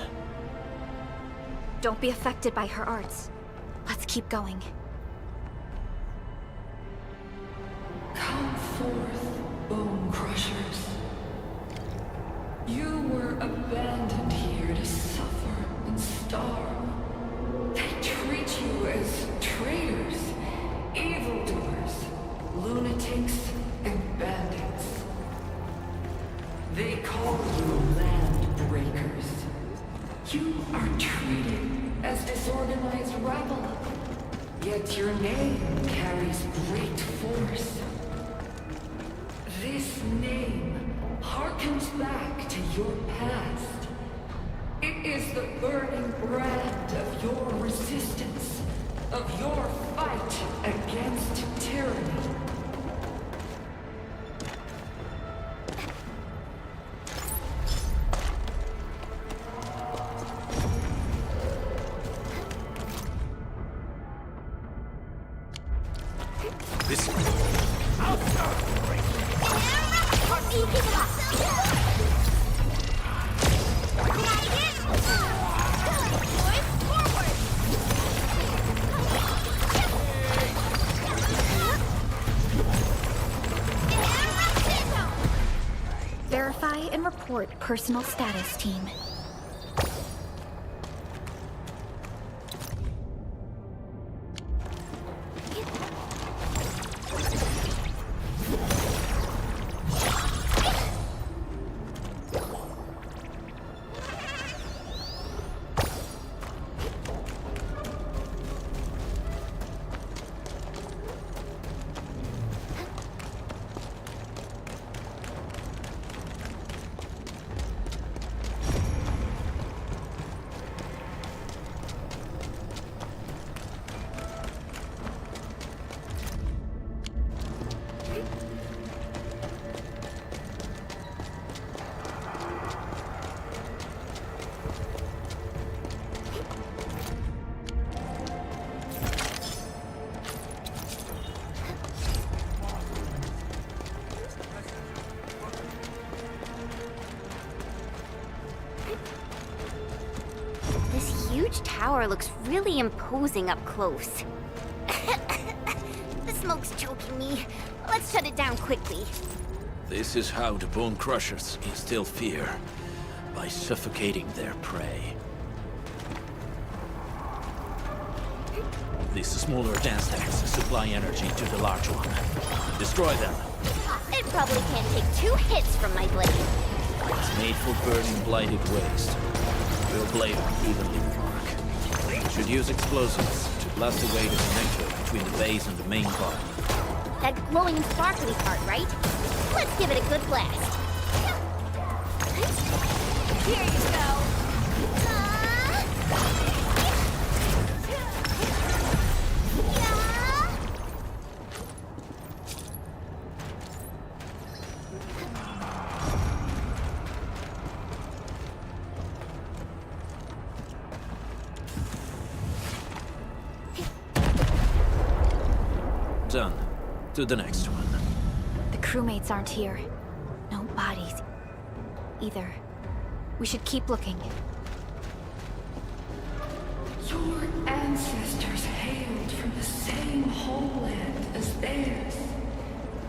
[SPEAKER 7] Don't be affected by her arts. Let's keep going.
[SPEAKER 13] Come forth, bone crushers. You were abandoned here to suffer and starve. They treat you as traitors, evildoers, lunatics, and bandits. They call you land breakers. You are treated as disorganized rabble. Yet your name carries great force. This name harkens back to your past. It is the burning brand of your resistance, of your fight against tyranny.
[SPEAKER 7] Verify and report personal status, team.
[SPEAKER 8] This huge tower looks really imposing up close. The smoke's choking me. Let's shut it down quickly.
[SPEAKER 2] This is how the Bone Crushers instill fear, by suffocating their prey. These smaller dance stacks supply energy to the large one. Destroy them.
[SPEAKER 8] It probably can't take 2 hits from my blade.
[SPEAKER 2] It's made for burning blighted waste. Your blade will evenly mark. Should use explosives to blast away the connector between the base and the main body.
[SPEAKER 8] That glowing sparkly part, right? Let's give it a good blast. Here you go.
[SPEAKER 2] Done. To the next one.
[SPEAKER 7] The crewmates aren't here. No bodies either. We should keep looking.
[SPEAKER 13] Your ancestors hailed from the same homeland as theirs.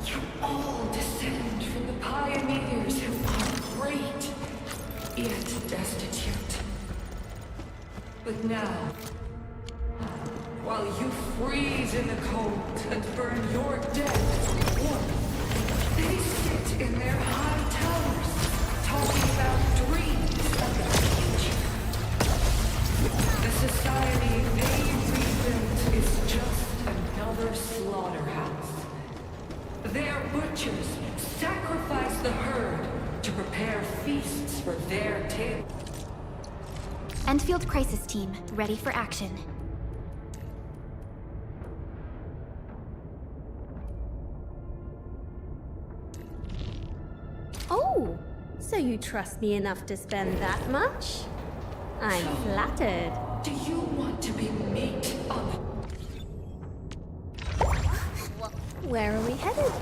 [SPEAKER 13] You all descend from the pioneers who are great, yet destitute. But now, while you freeze in the cold and burn your dead warm, they sit in their high towers, talking about dreams of the future. The society they rebuilt is just another slaughterhouse. Their butchers sacrifice the herd to prepare feasts for their table.
[SPEAKER 7] Endfield Crisis Team, ready for action.
[SPEAKER 3] Oh, so you trust me enough to spend that much? I'm flattered.
[SPEAKER 13] Do you want to be meat on
[SPEAKER 3] Where are we headed?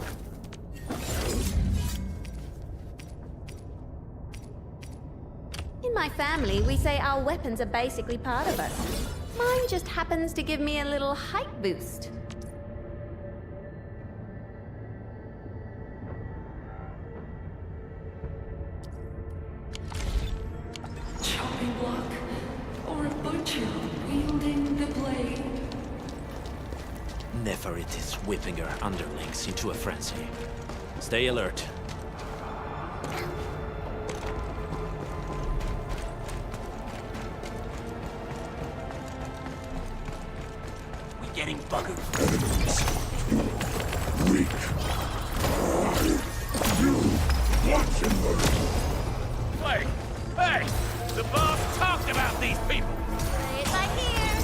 [SPEAKER 3] In my family, we say our weapons are basically part of us. Mine just happens to give me a little height boost.
[SPEAKER 13] chopping block or a butcher wielding the blade?
[SPEAKER 2] Neferit is whipping her underlings into a frenzy. Stay alert.
[SPEAKER 4] We getting buggered?
[SPEAKER 14] Weak. You watch and learn.
[SPEAKER 10] Wait! Hey! The boss talked about these people!
[SPEAKER 8] Play it by ear.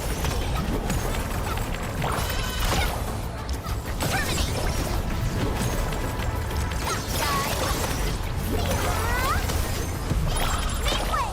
[SPEAKER 8] Terminate. Make way.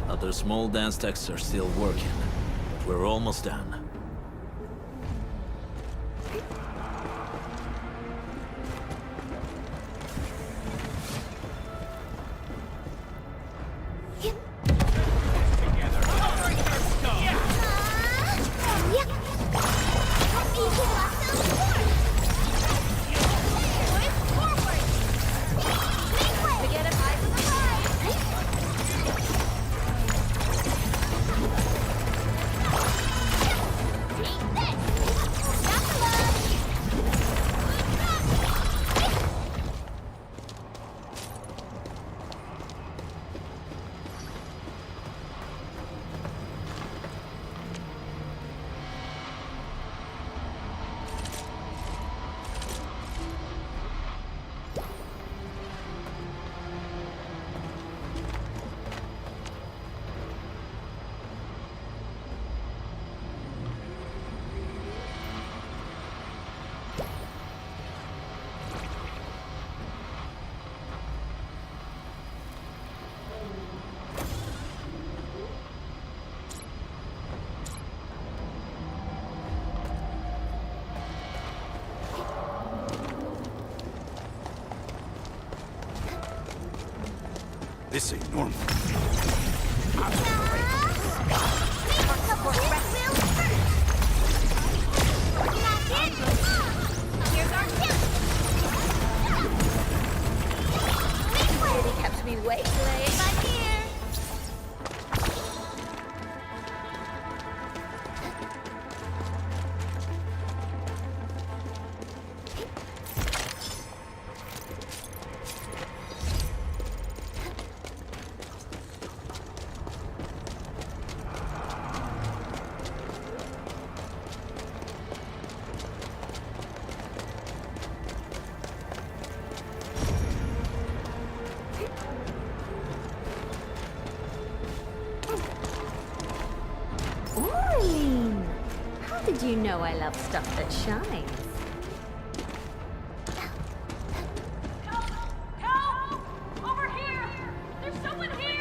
[SPEAKER 2] Other small dance techs are still working. We're almost done.
[SPEAKER 14] This ain't normal.
[SPEAKER 3] did you know I love stuff that shines?
[SPEAKER 11] Help! Over here! There's someone here!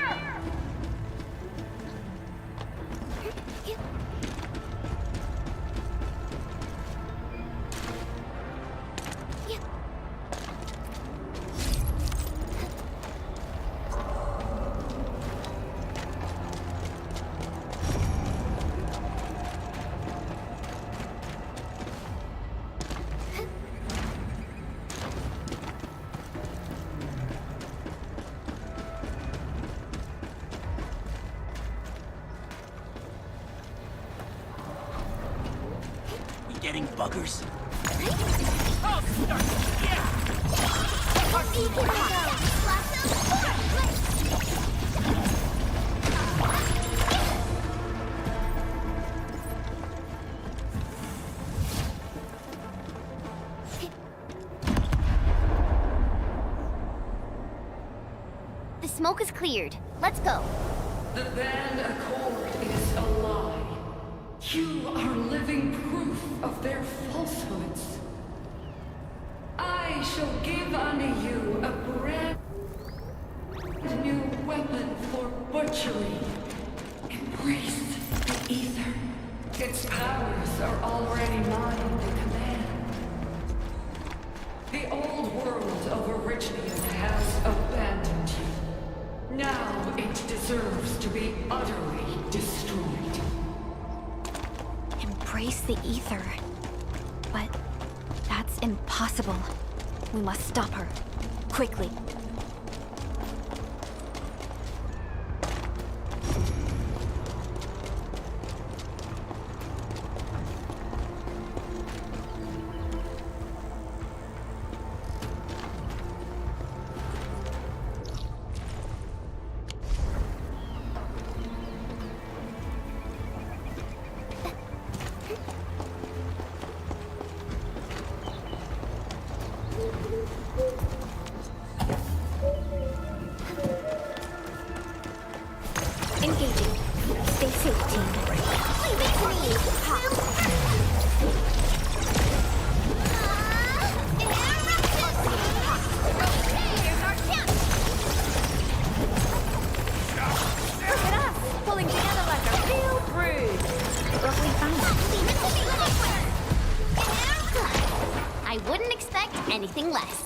[SPEAKER 12] Getting buggers?
[SPEAKER 8] The smoke is cleared. Let's go.
[SPEAKER 13] The Band Accord is a lie. You are living proof of their falsehoods. I shall give unto you a brand new weapon for butchery. Embrace the ether. Its powers are already mine to command. The old world of Arknights has abandoned you. Now it deserves to be utterly destroyed.
[SPEAKER 7] Embrace the ether. But that's impossible. We must stop her. Quickly. Engaging. Stay safe, team.
[SPEAKER 1] Leave it to me. Here's our chance.
[SPEAKER 7] Look at us, pulling together like a real brood. Lovely fun.
[SPEAKER 1] Leave it to me.
[SPEAKER 8] I wouldn't expect anything less.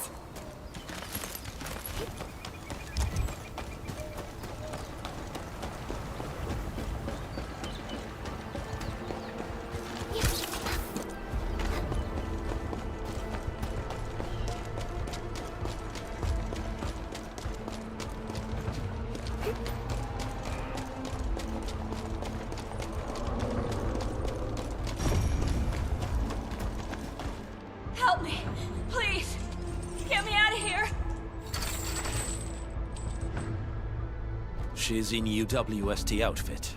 [SPEAKER 11] Help me! Please! Get me out of here!
[SPEAKER 2] She's in UWST outfit.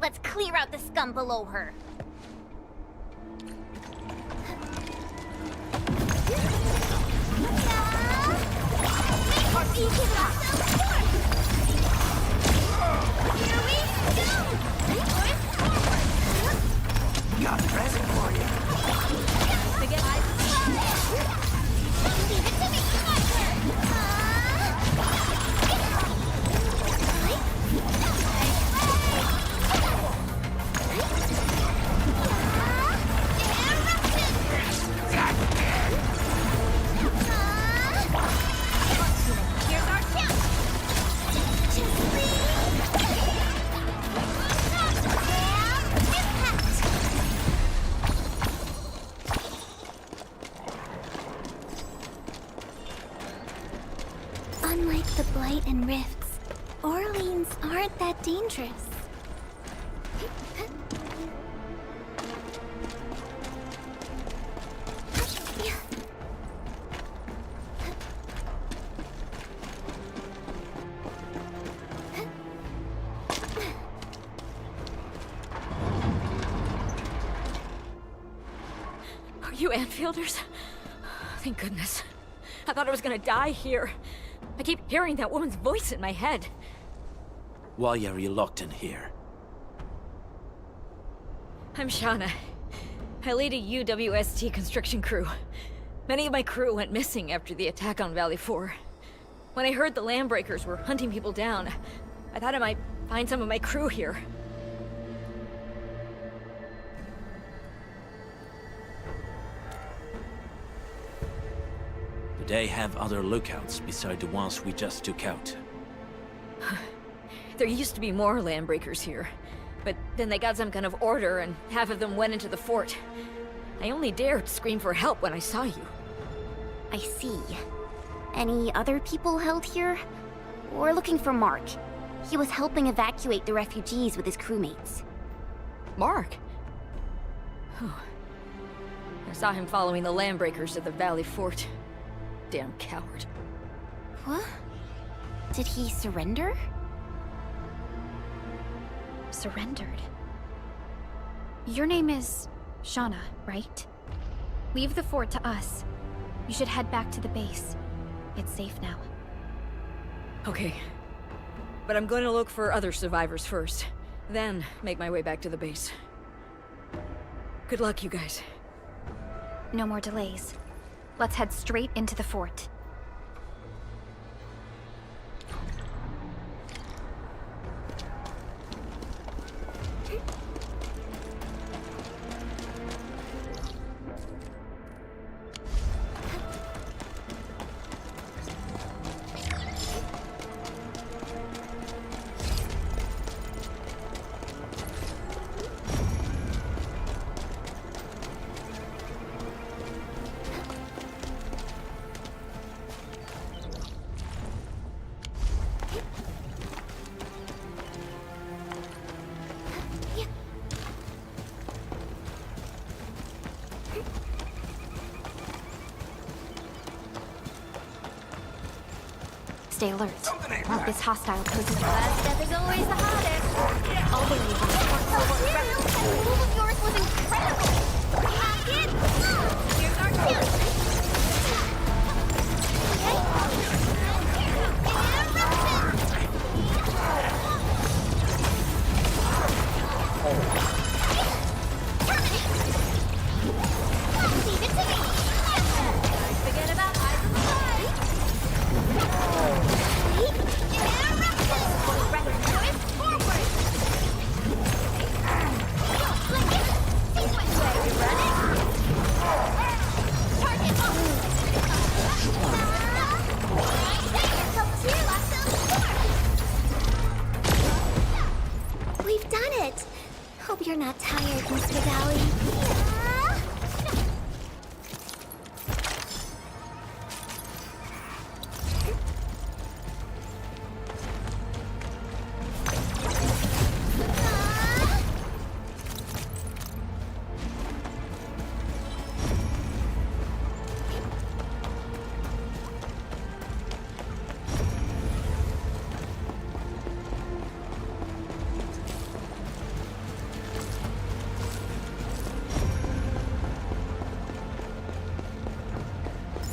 [SPEAKER 8] Let's clear out the scum below her.
[SPEAKER 12] Got a present for you.
[SPEAKER 1] Here's our chance.
[SPEAKER 8] Unlike the Blight and Rifts, Orleans aren't that dangerous.
[SPEAKER 11] Are you Enfielders? Thank goodness. I thought I was gonna die here. I keep hearing that woman's voice in my head.
[SPEAKER 2] Why are you locked in here?
[SPEAKER 11] I'm Shauna.
[SPEAKER 15] I lead a UWST construction crew. Many of my crew went missing after the attack on Valley 4. When I heard the Landbreakers were hunting people down, I thought I might find some of my crew here.
[SPEAKER 2] Do they have other lookouts beside the ones we just took out?
[SPEAKER 15] There used to be more Landbreakers here, but then they got some kind of order and half of them went into the fort. I only dared scream for help when I saw you.
[SPEAKER 8] I see. Any other people held here? We're looking for Mark. He was helping evacuate the refugees with his crewmates.
[SPEAKER 15] Mark? I saw him following the Landbreakers to the Valley Fort. Damn coward.
[SPEAKER 8] What? Did he surrender?
[SPEAKER 7] Surrendered. Your name is Shauna, right? Leave the fort to us. You should head back to the base. It's safe now.
[SPEAKER 15] Okay. But I'm going to look for other survivors first. Then make my way back to the base. Good luck, you guys.
[SPEAKER 7] No more delays. Let's head straight into the fort. Stay alert. This hostile poses.
[SPEAKER 1] Last step is always the hardest.
[SPEAKER 7] All the leaders
[SPEAKER 1] That move of yours was incredible. Hack it. Here's our chance. Leave it to me. Forget about eyes on the We've done it! Hope you're not tired, Mr. Dowling.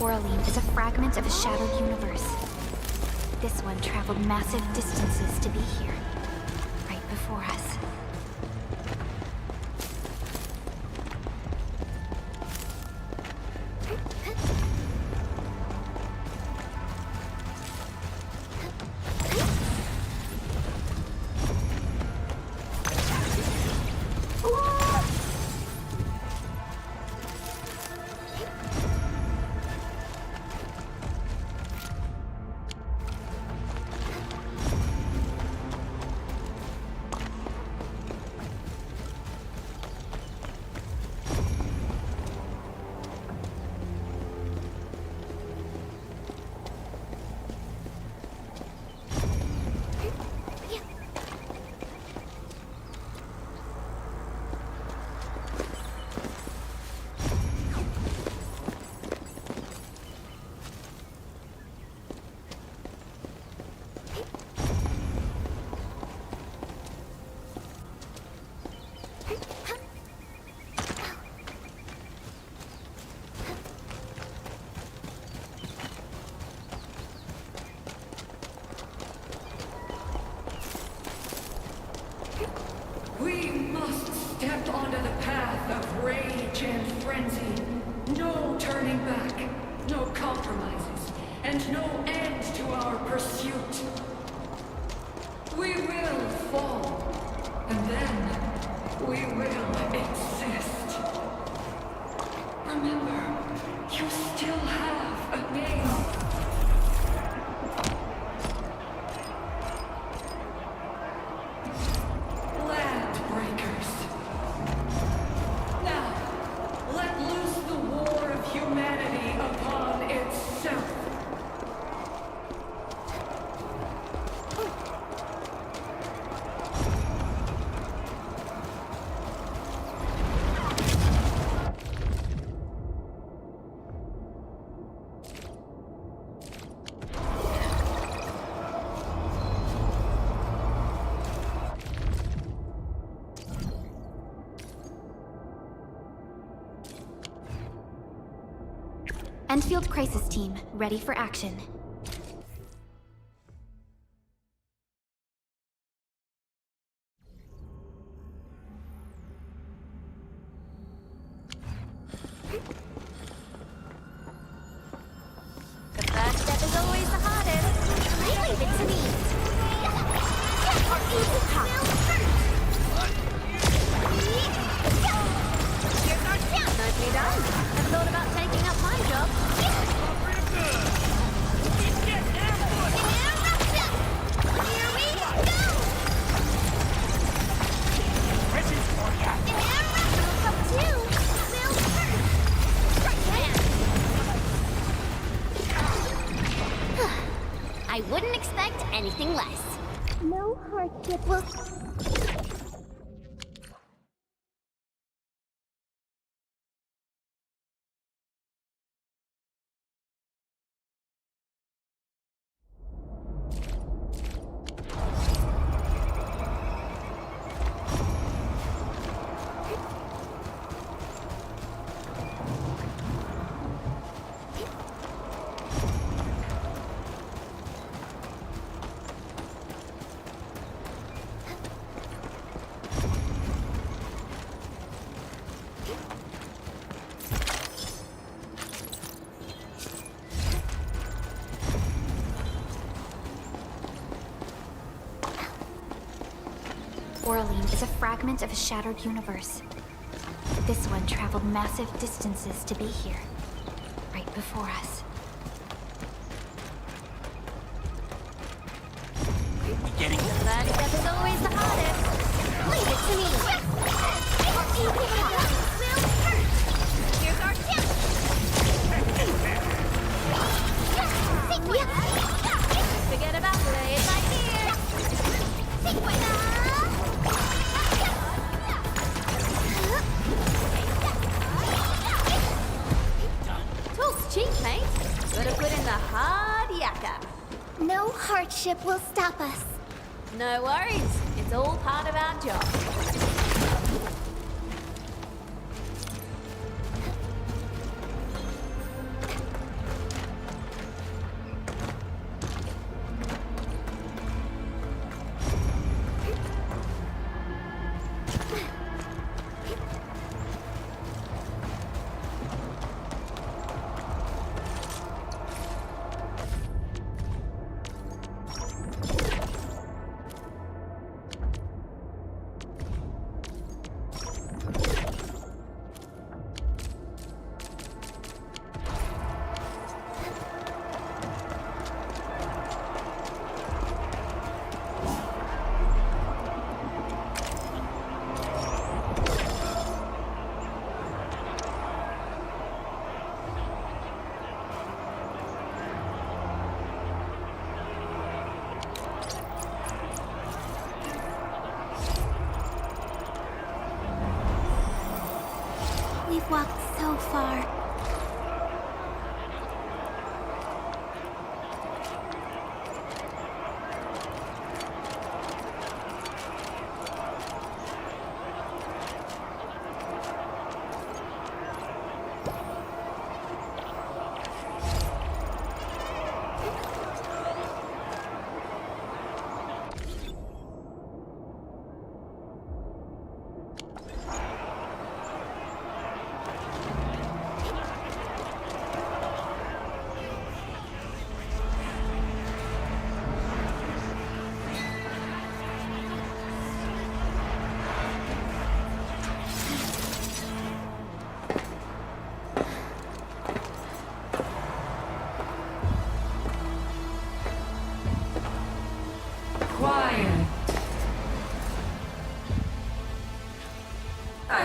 [SPEAKER 7] Oraline is a fragment of a shattered universe. This one traveled massive distances to be here, right before us.
[SPEAKER 13] of rage and frenzy. No turning back, no compromises, and no end to our pursuit. We will fall, and then we will exist. Remember, you still have a name. Landbreakers. Now, let loose the war of humanity upon itself.
[SPEAKER 1] Endfield Crisis Team, ready for action.
[SPEAKER 8] The first step is always the hardest. Leave it to me. Nicely done. Never thought about taking up my job. I wouldn't expect anything less.
[SPEAKER 1] No hardship will... Oraline is a fragment of a shattered universe. This one traveled massive distances to be here, right before us.
[SPEAKER 8] Getting the first step is always the hardest. Leave it to me. Here's our chance. Forget about blades like here. Talk's cheap, mate. Gotta put in the hard yakka.
[SPEAKER 1] No hardship will stop us.
[SPEAKER 8] No worries. It's all part of our job.
[SPEAKER 1] We've walked so far.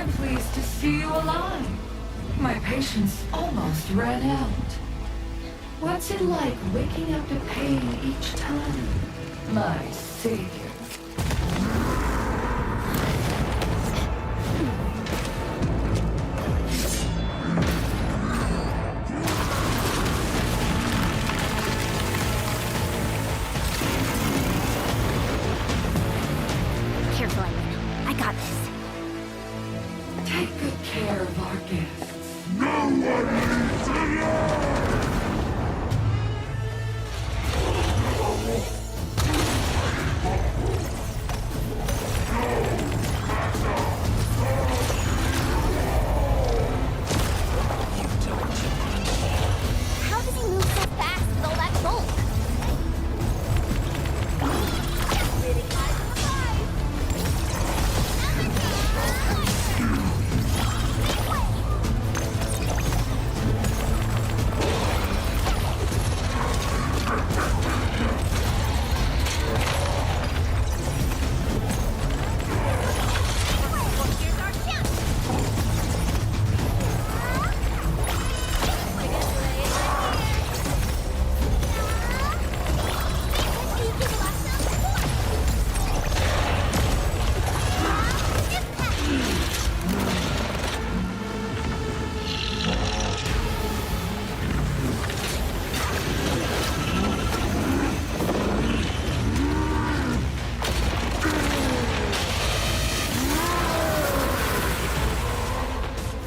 [SPEAKER 13] I'm pleased to see you alive. My patience almost ran out. What's it like waking up to pain each time, my savior?
[SPEAKER 8] Careful, Edmund. I got this.
[SPEAKER 13] Take good care of our guests.
[SPEAKER 14] No one leaves alive!
[SPEAKER 1] How does he move so fast with all that bulk? Really high on the here's our chance.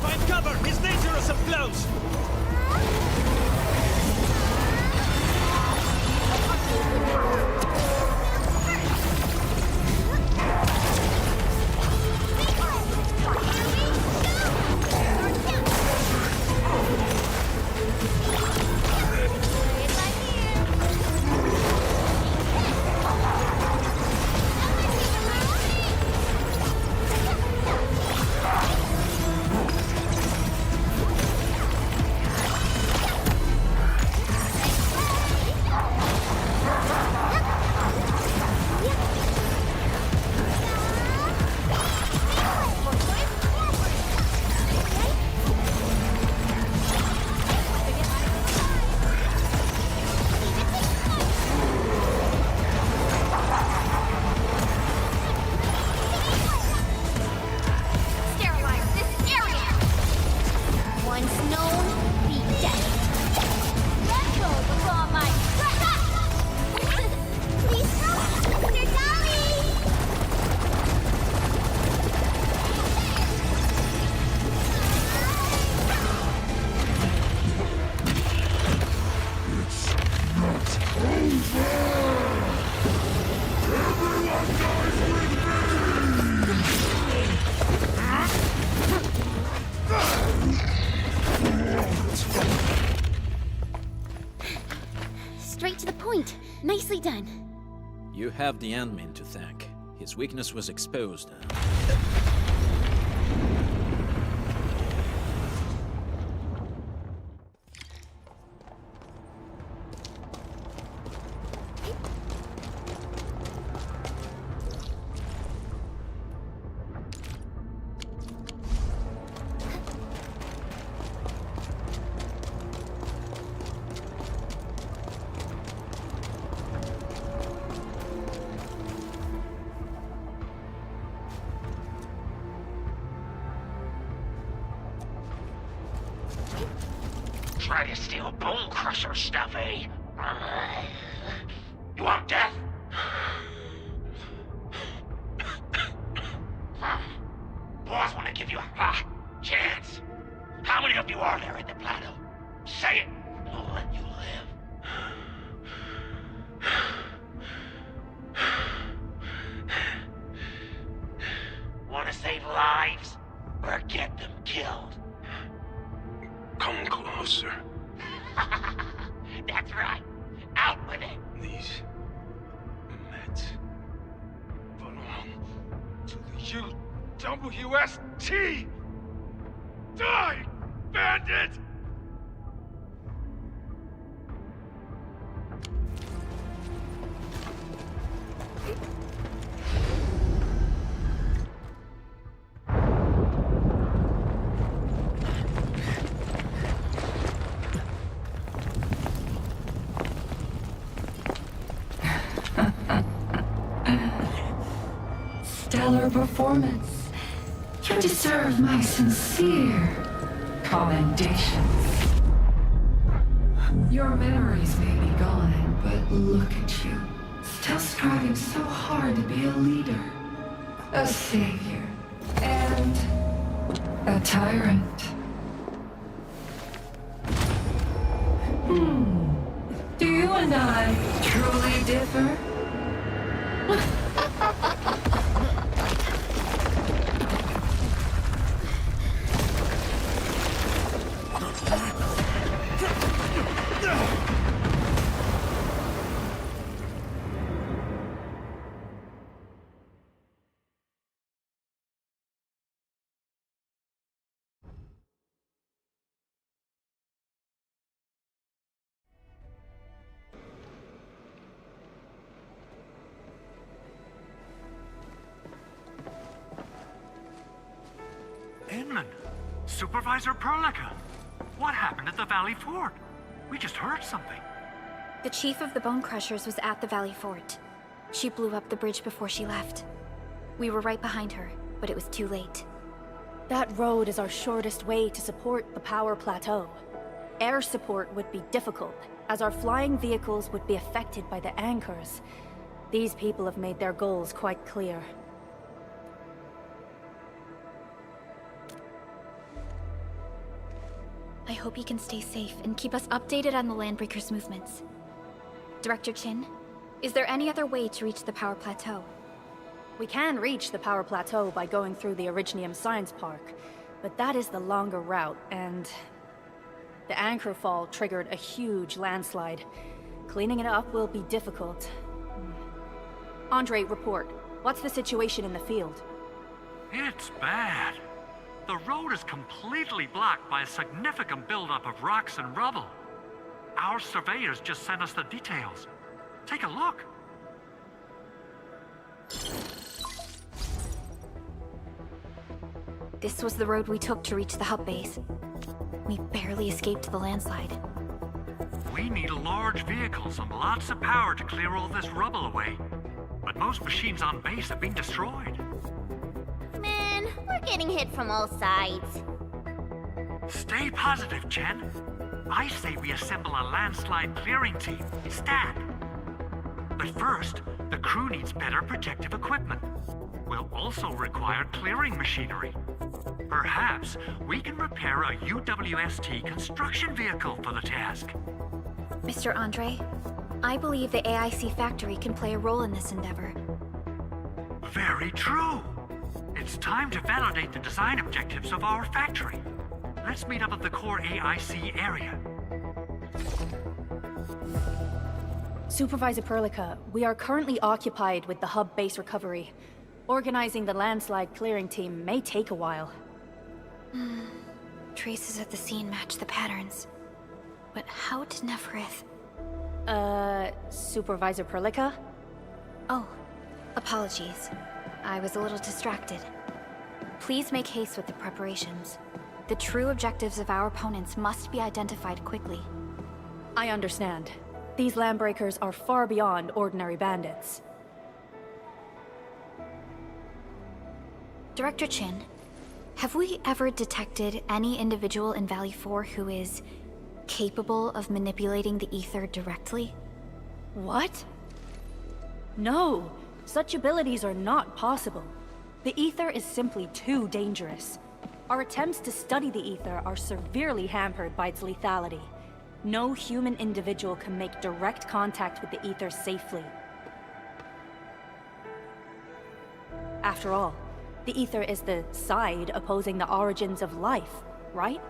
[SPEAKER 10] Find cover! He's dangerous up close!
[SPEAKER 1] Sterilize this area! Once known, be dead. Let go before my... Please help, Mr. Dolly!
[SPEAKER 8] Straight to the point. Nicely done.
[SPEAKER 2] You have the admin to thank. His weakness was exposed.
[SPEAKER 6] Try to steal Bone Crusher stuff, eh? You want death? Boss want to give you a chance. How many of you are there in the plateau? Say it, and I'll let you live. Want to save lives, or get them killed?
[SPEAKER 14] Come closer.
[SPEAKER 6] That's right. Out with it.
[SPEAKER 14] These meds belong to the UWST! Die, bandit!
[SPEAKER 13] performance. You deserve my sincere commendations. Your memories may be gone, but look at you. Still striving so hard to be a leader, a savior, and a tyrant. Do you and I truly differ?
[SPEAKER 16] Inman, Supervisor Perlica, what happened at the Valley Fort? We just heard something.
[SPEAKER 7] The chief of the Bone Crushers was at the Valley Fort. She blew up the bridge before she left. We were right behind her, but it was too late.
[SPEAKER 17] That road is our shortest way to support the power plateau. Air support would be difficult, as our flying vehicles would be affected by the anchors. These people have made their goals quite clear.
[SPEAKER 7] I hope he can stay safe and keep us updated on the Landbreakers' movements. Director Chin, is there any other way to reach the power plateau?
[SPEAKER 17] We can reach the power plateau by going through the Originium Science Park, but that is the longer route, and the anchor fall triggered a huge landslide. Cleaning it up will be difficult. Andre, report. What's the situation in the field?
[SPEAKER 16] It's bad. The road is completely blocked by a significant buildup of rocks and rubble. Our surveyors just sent us the details. Take a look.
[SPEAKER 7] This was the road we took to reach the hub base. We barely escaped the landslide.
[SPEAKER 16] We need large vehicles and lots of power to clear all this rubble away. But most machines on base have been destroyed.
[SPEAKER 8] Man, we're getting hit from all sides.
[SPEAKER 16] Stay positive, Chen. I say we assemble a landslide clearing team, stat. But first, the crew needs better protective equipment. We'll also require clearing machinery. Perhaps we can repair a UWST construction vehicle for the task.
[SPEAKER 7] Mr. Andre, I believe the AIC factory can play a role in this endeavor.
[SPEAKER 16] Very true. It's time to validate the design objectives of our factory. Let's meet up at the core AIC area.
[SPEAKER 17] Supervisor Perlica, we are currently occupied with the hub base recovery. Organizing the landslide clearing team may take a while.
[SPEAKER 7] Traces at the scene match the patterns. But how did Neferith...
[SPEAKER 17] Supervisor Perlica?
[SPEAKER 7] Oh, apologies. I was a little distracted. Please make haste with the preparations. The true objectives of our opponents must be identified quickly.
[SPEAKER 17] I understand. These Landbreakers are far beyond ordinary bandits.
[SPEAKER 7] Director Chin, have we ever detected any individual in Valley 4 who is capable of manipulating the ether directly?
[SPEAKER 17] What? No, such abilities are not possible. The ether is simply too dangerous. Our attempts to study the ether are severely hampered by its lethality. No human individual can make direct contact with the ether safely. After all, the ether is the side opposing the origins of life, right?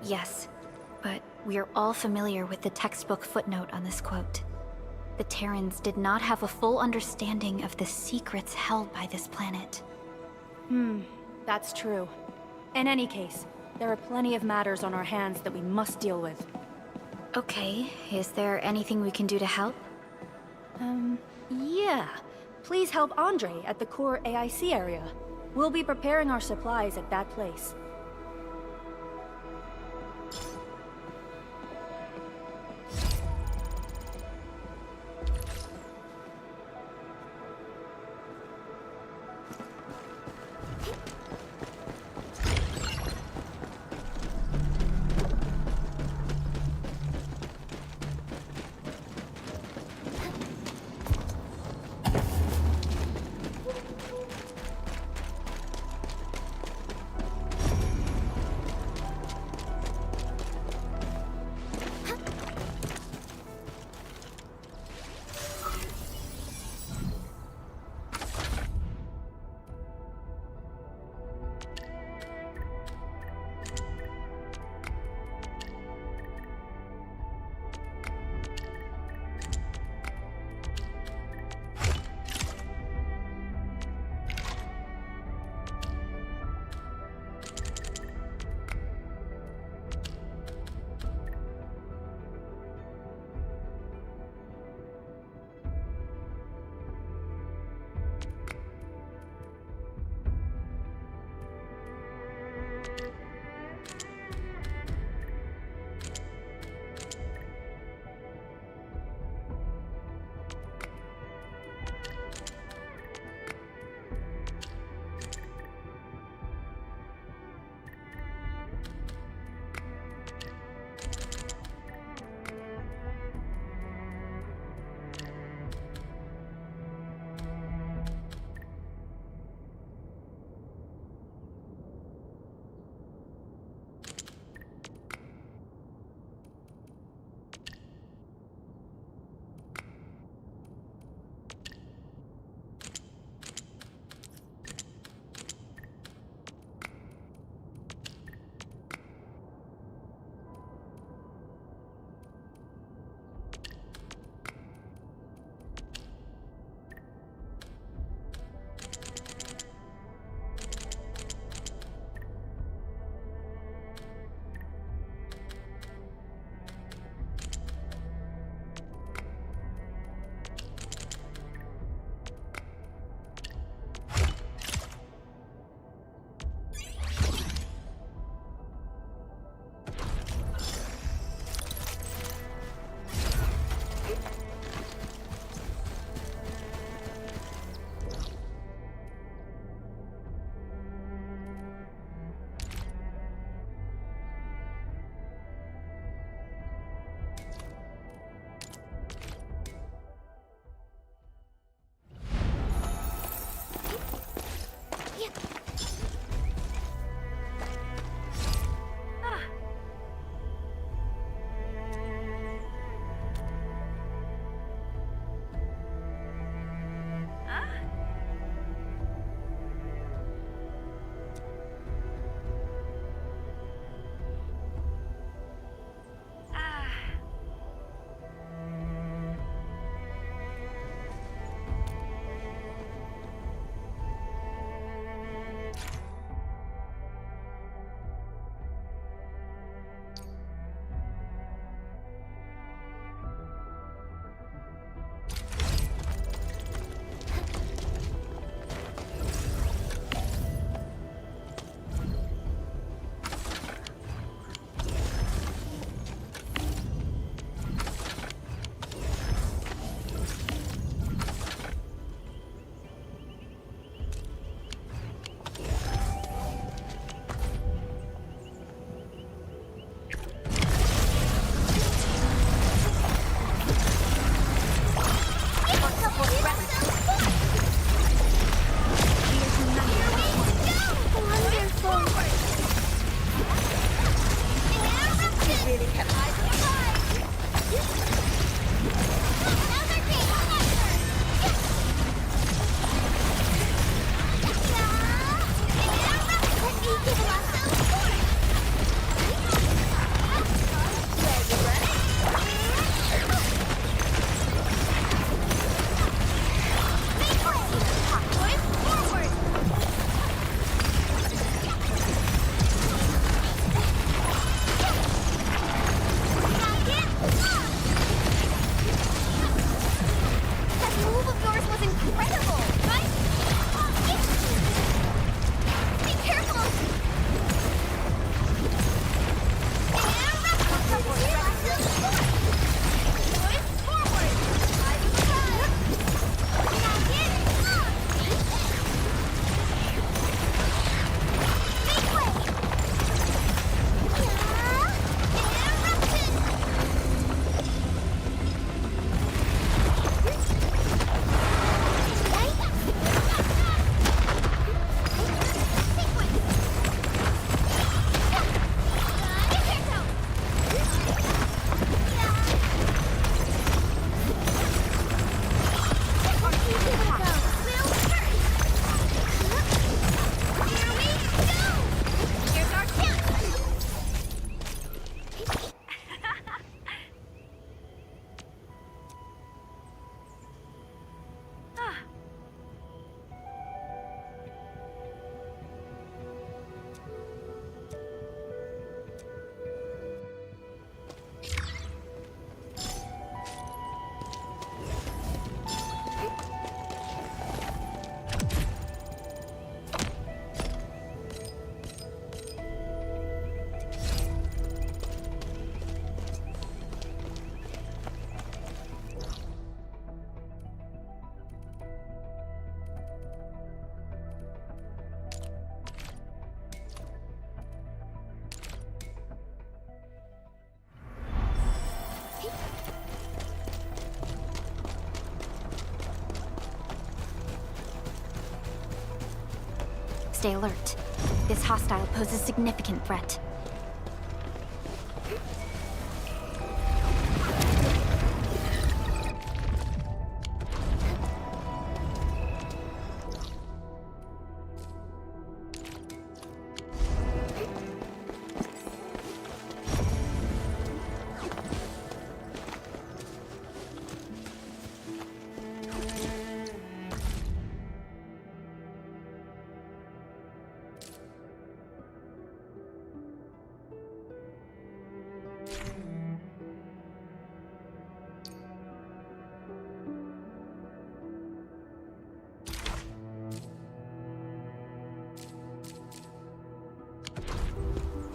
[SPEAKER 7] Yes, but we are all familiar with the textbook footnote on this quote. The Terrans did not have a full understanding of the secrets held by this planet.
[SPEAKER 17] That's true. In any case, there are plenty of matters on our hands that we must deal with.
[SPEAKER 7] Okay, is there anything we can do to help?
[SPEAKER 17] Yeah. Please help Andre at the core AIC area. We'll be preparing our supplies at that place.
[SPEAKER 1] stay alert. This hostile poses significant threat.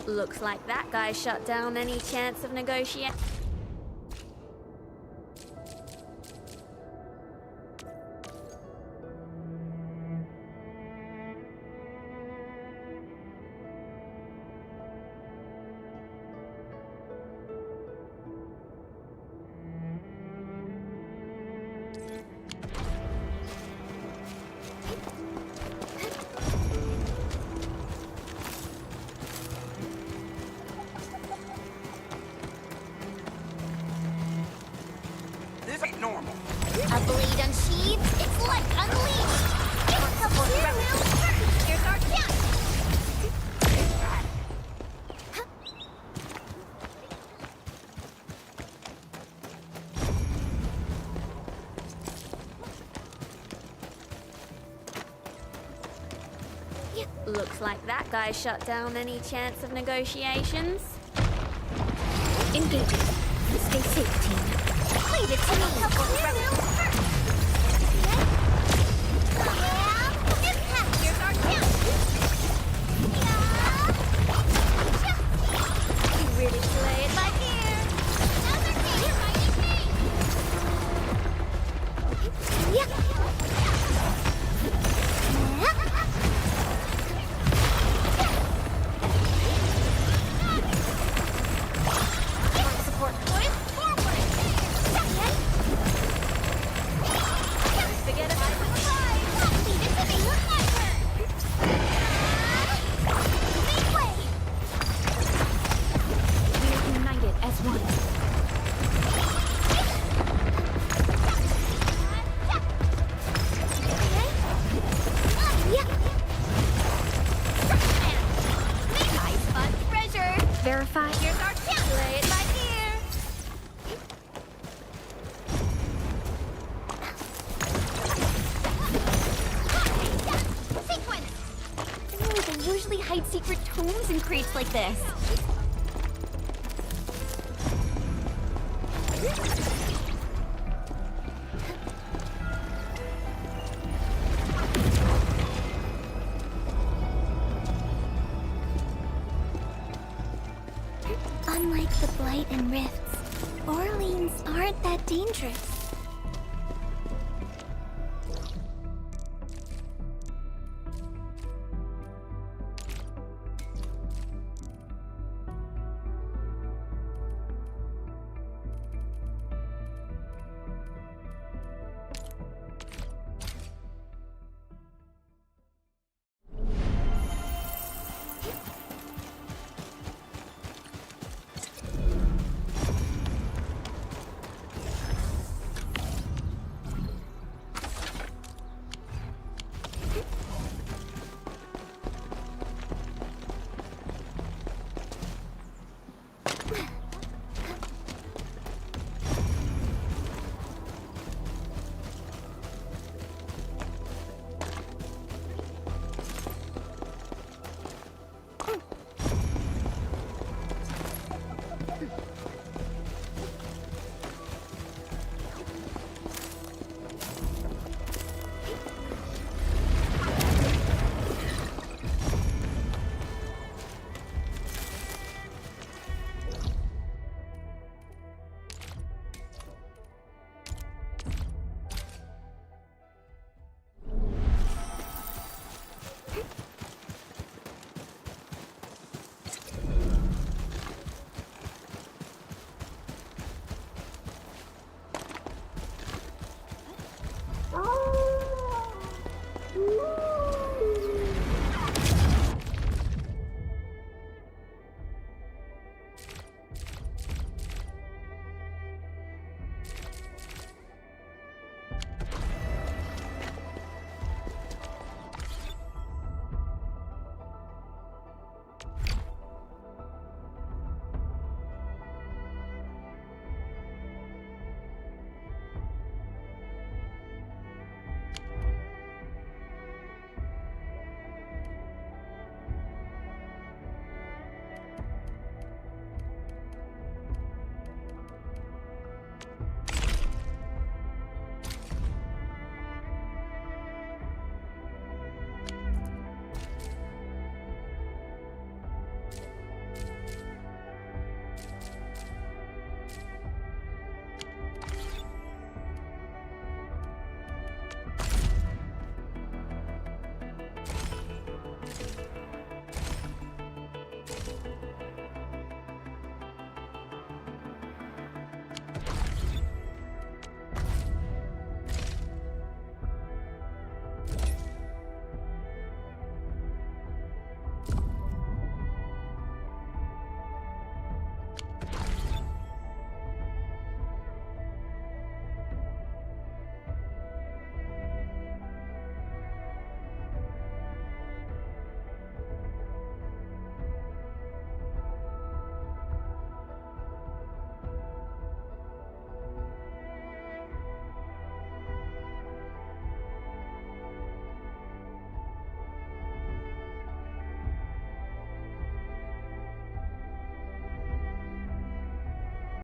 [SPEAKER 3] Looks like that guy shut down any chance of negotiation.
[SPEAKER 12] This ain't normal.
[SPEAKER 1] A blade unsheathed, it's like unleashed! It's a blue. Here's our chance!
[SPEAKER 3] Looks like that guy shut down any chance of negotiations.
[SPEAKER 1] Engaging. Stay safe, team. Leave it to me. Here's our chance.
[SPEAKER 3] You really play it like here.
[SPEAKER 1] Support point forward.
[SPEAKER 3] Forget about it.
[SPEAKER 1] Leave it to me. Make way. We're united as one. Verify. Here's our chance.
[SPEAKER 3] Play it like here.
[SPEAKER 1] Sequence. Oh, they usually hide secret tomes in crates like this. Unlike the Blight and Rifts, Orleans aren't that dangerous.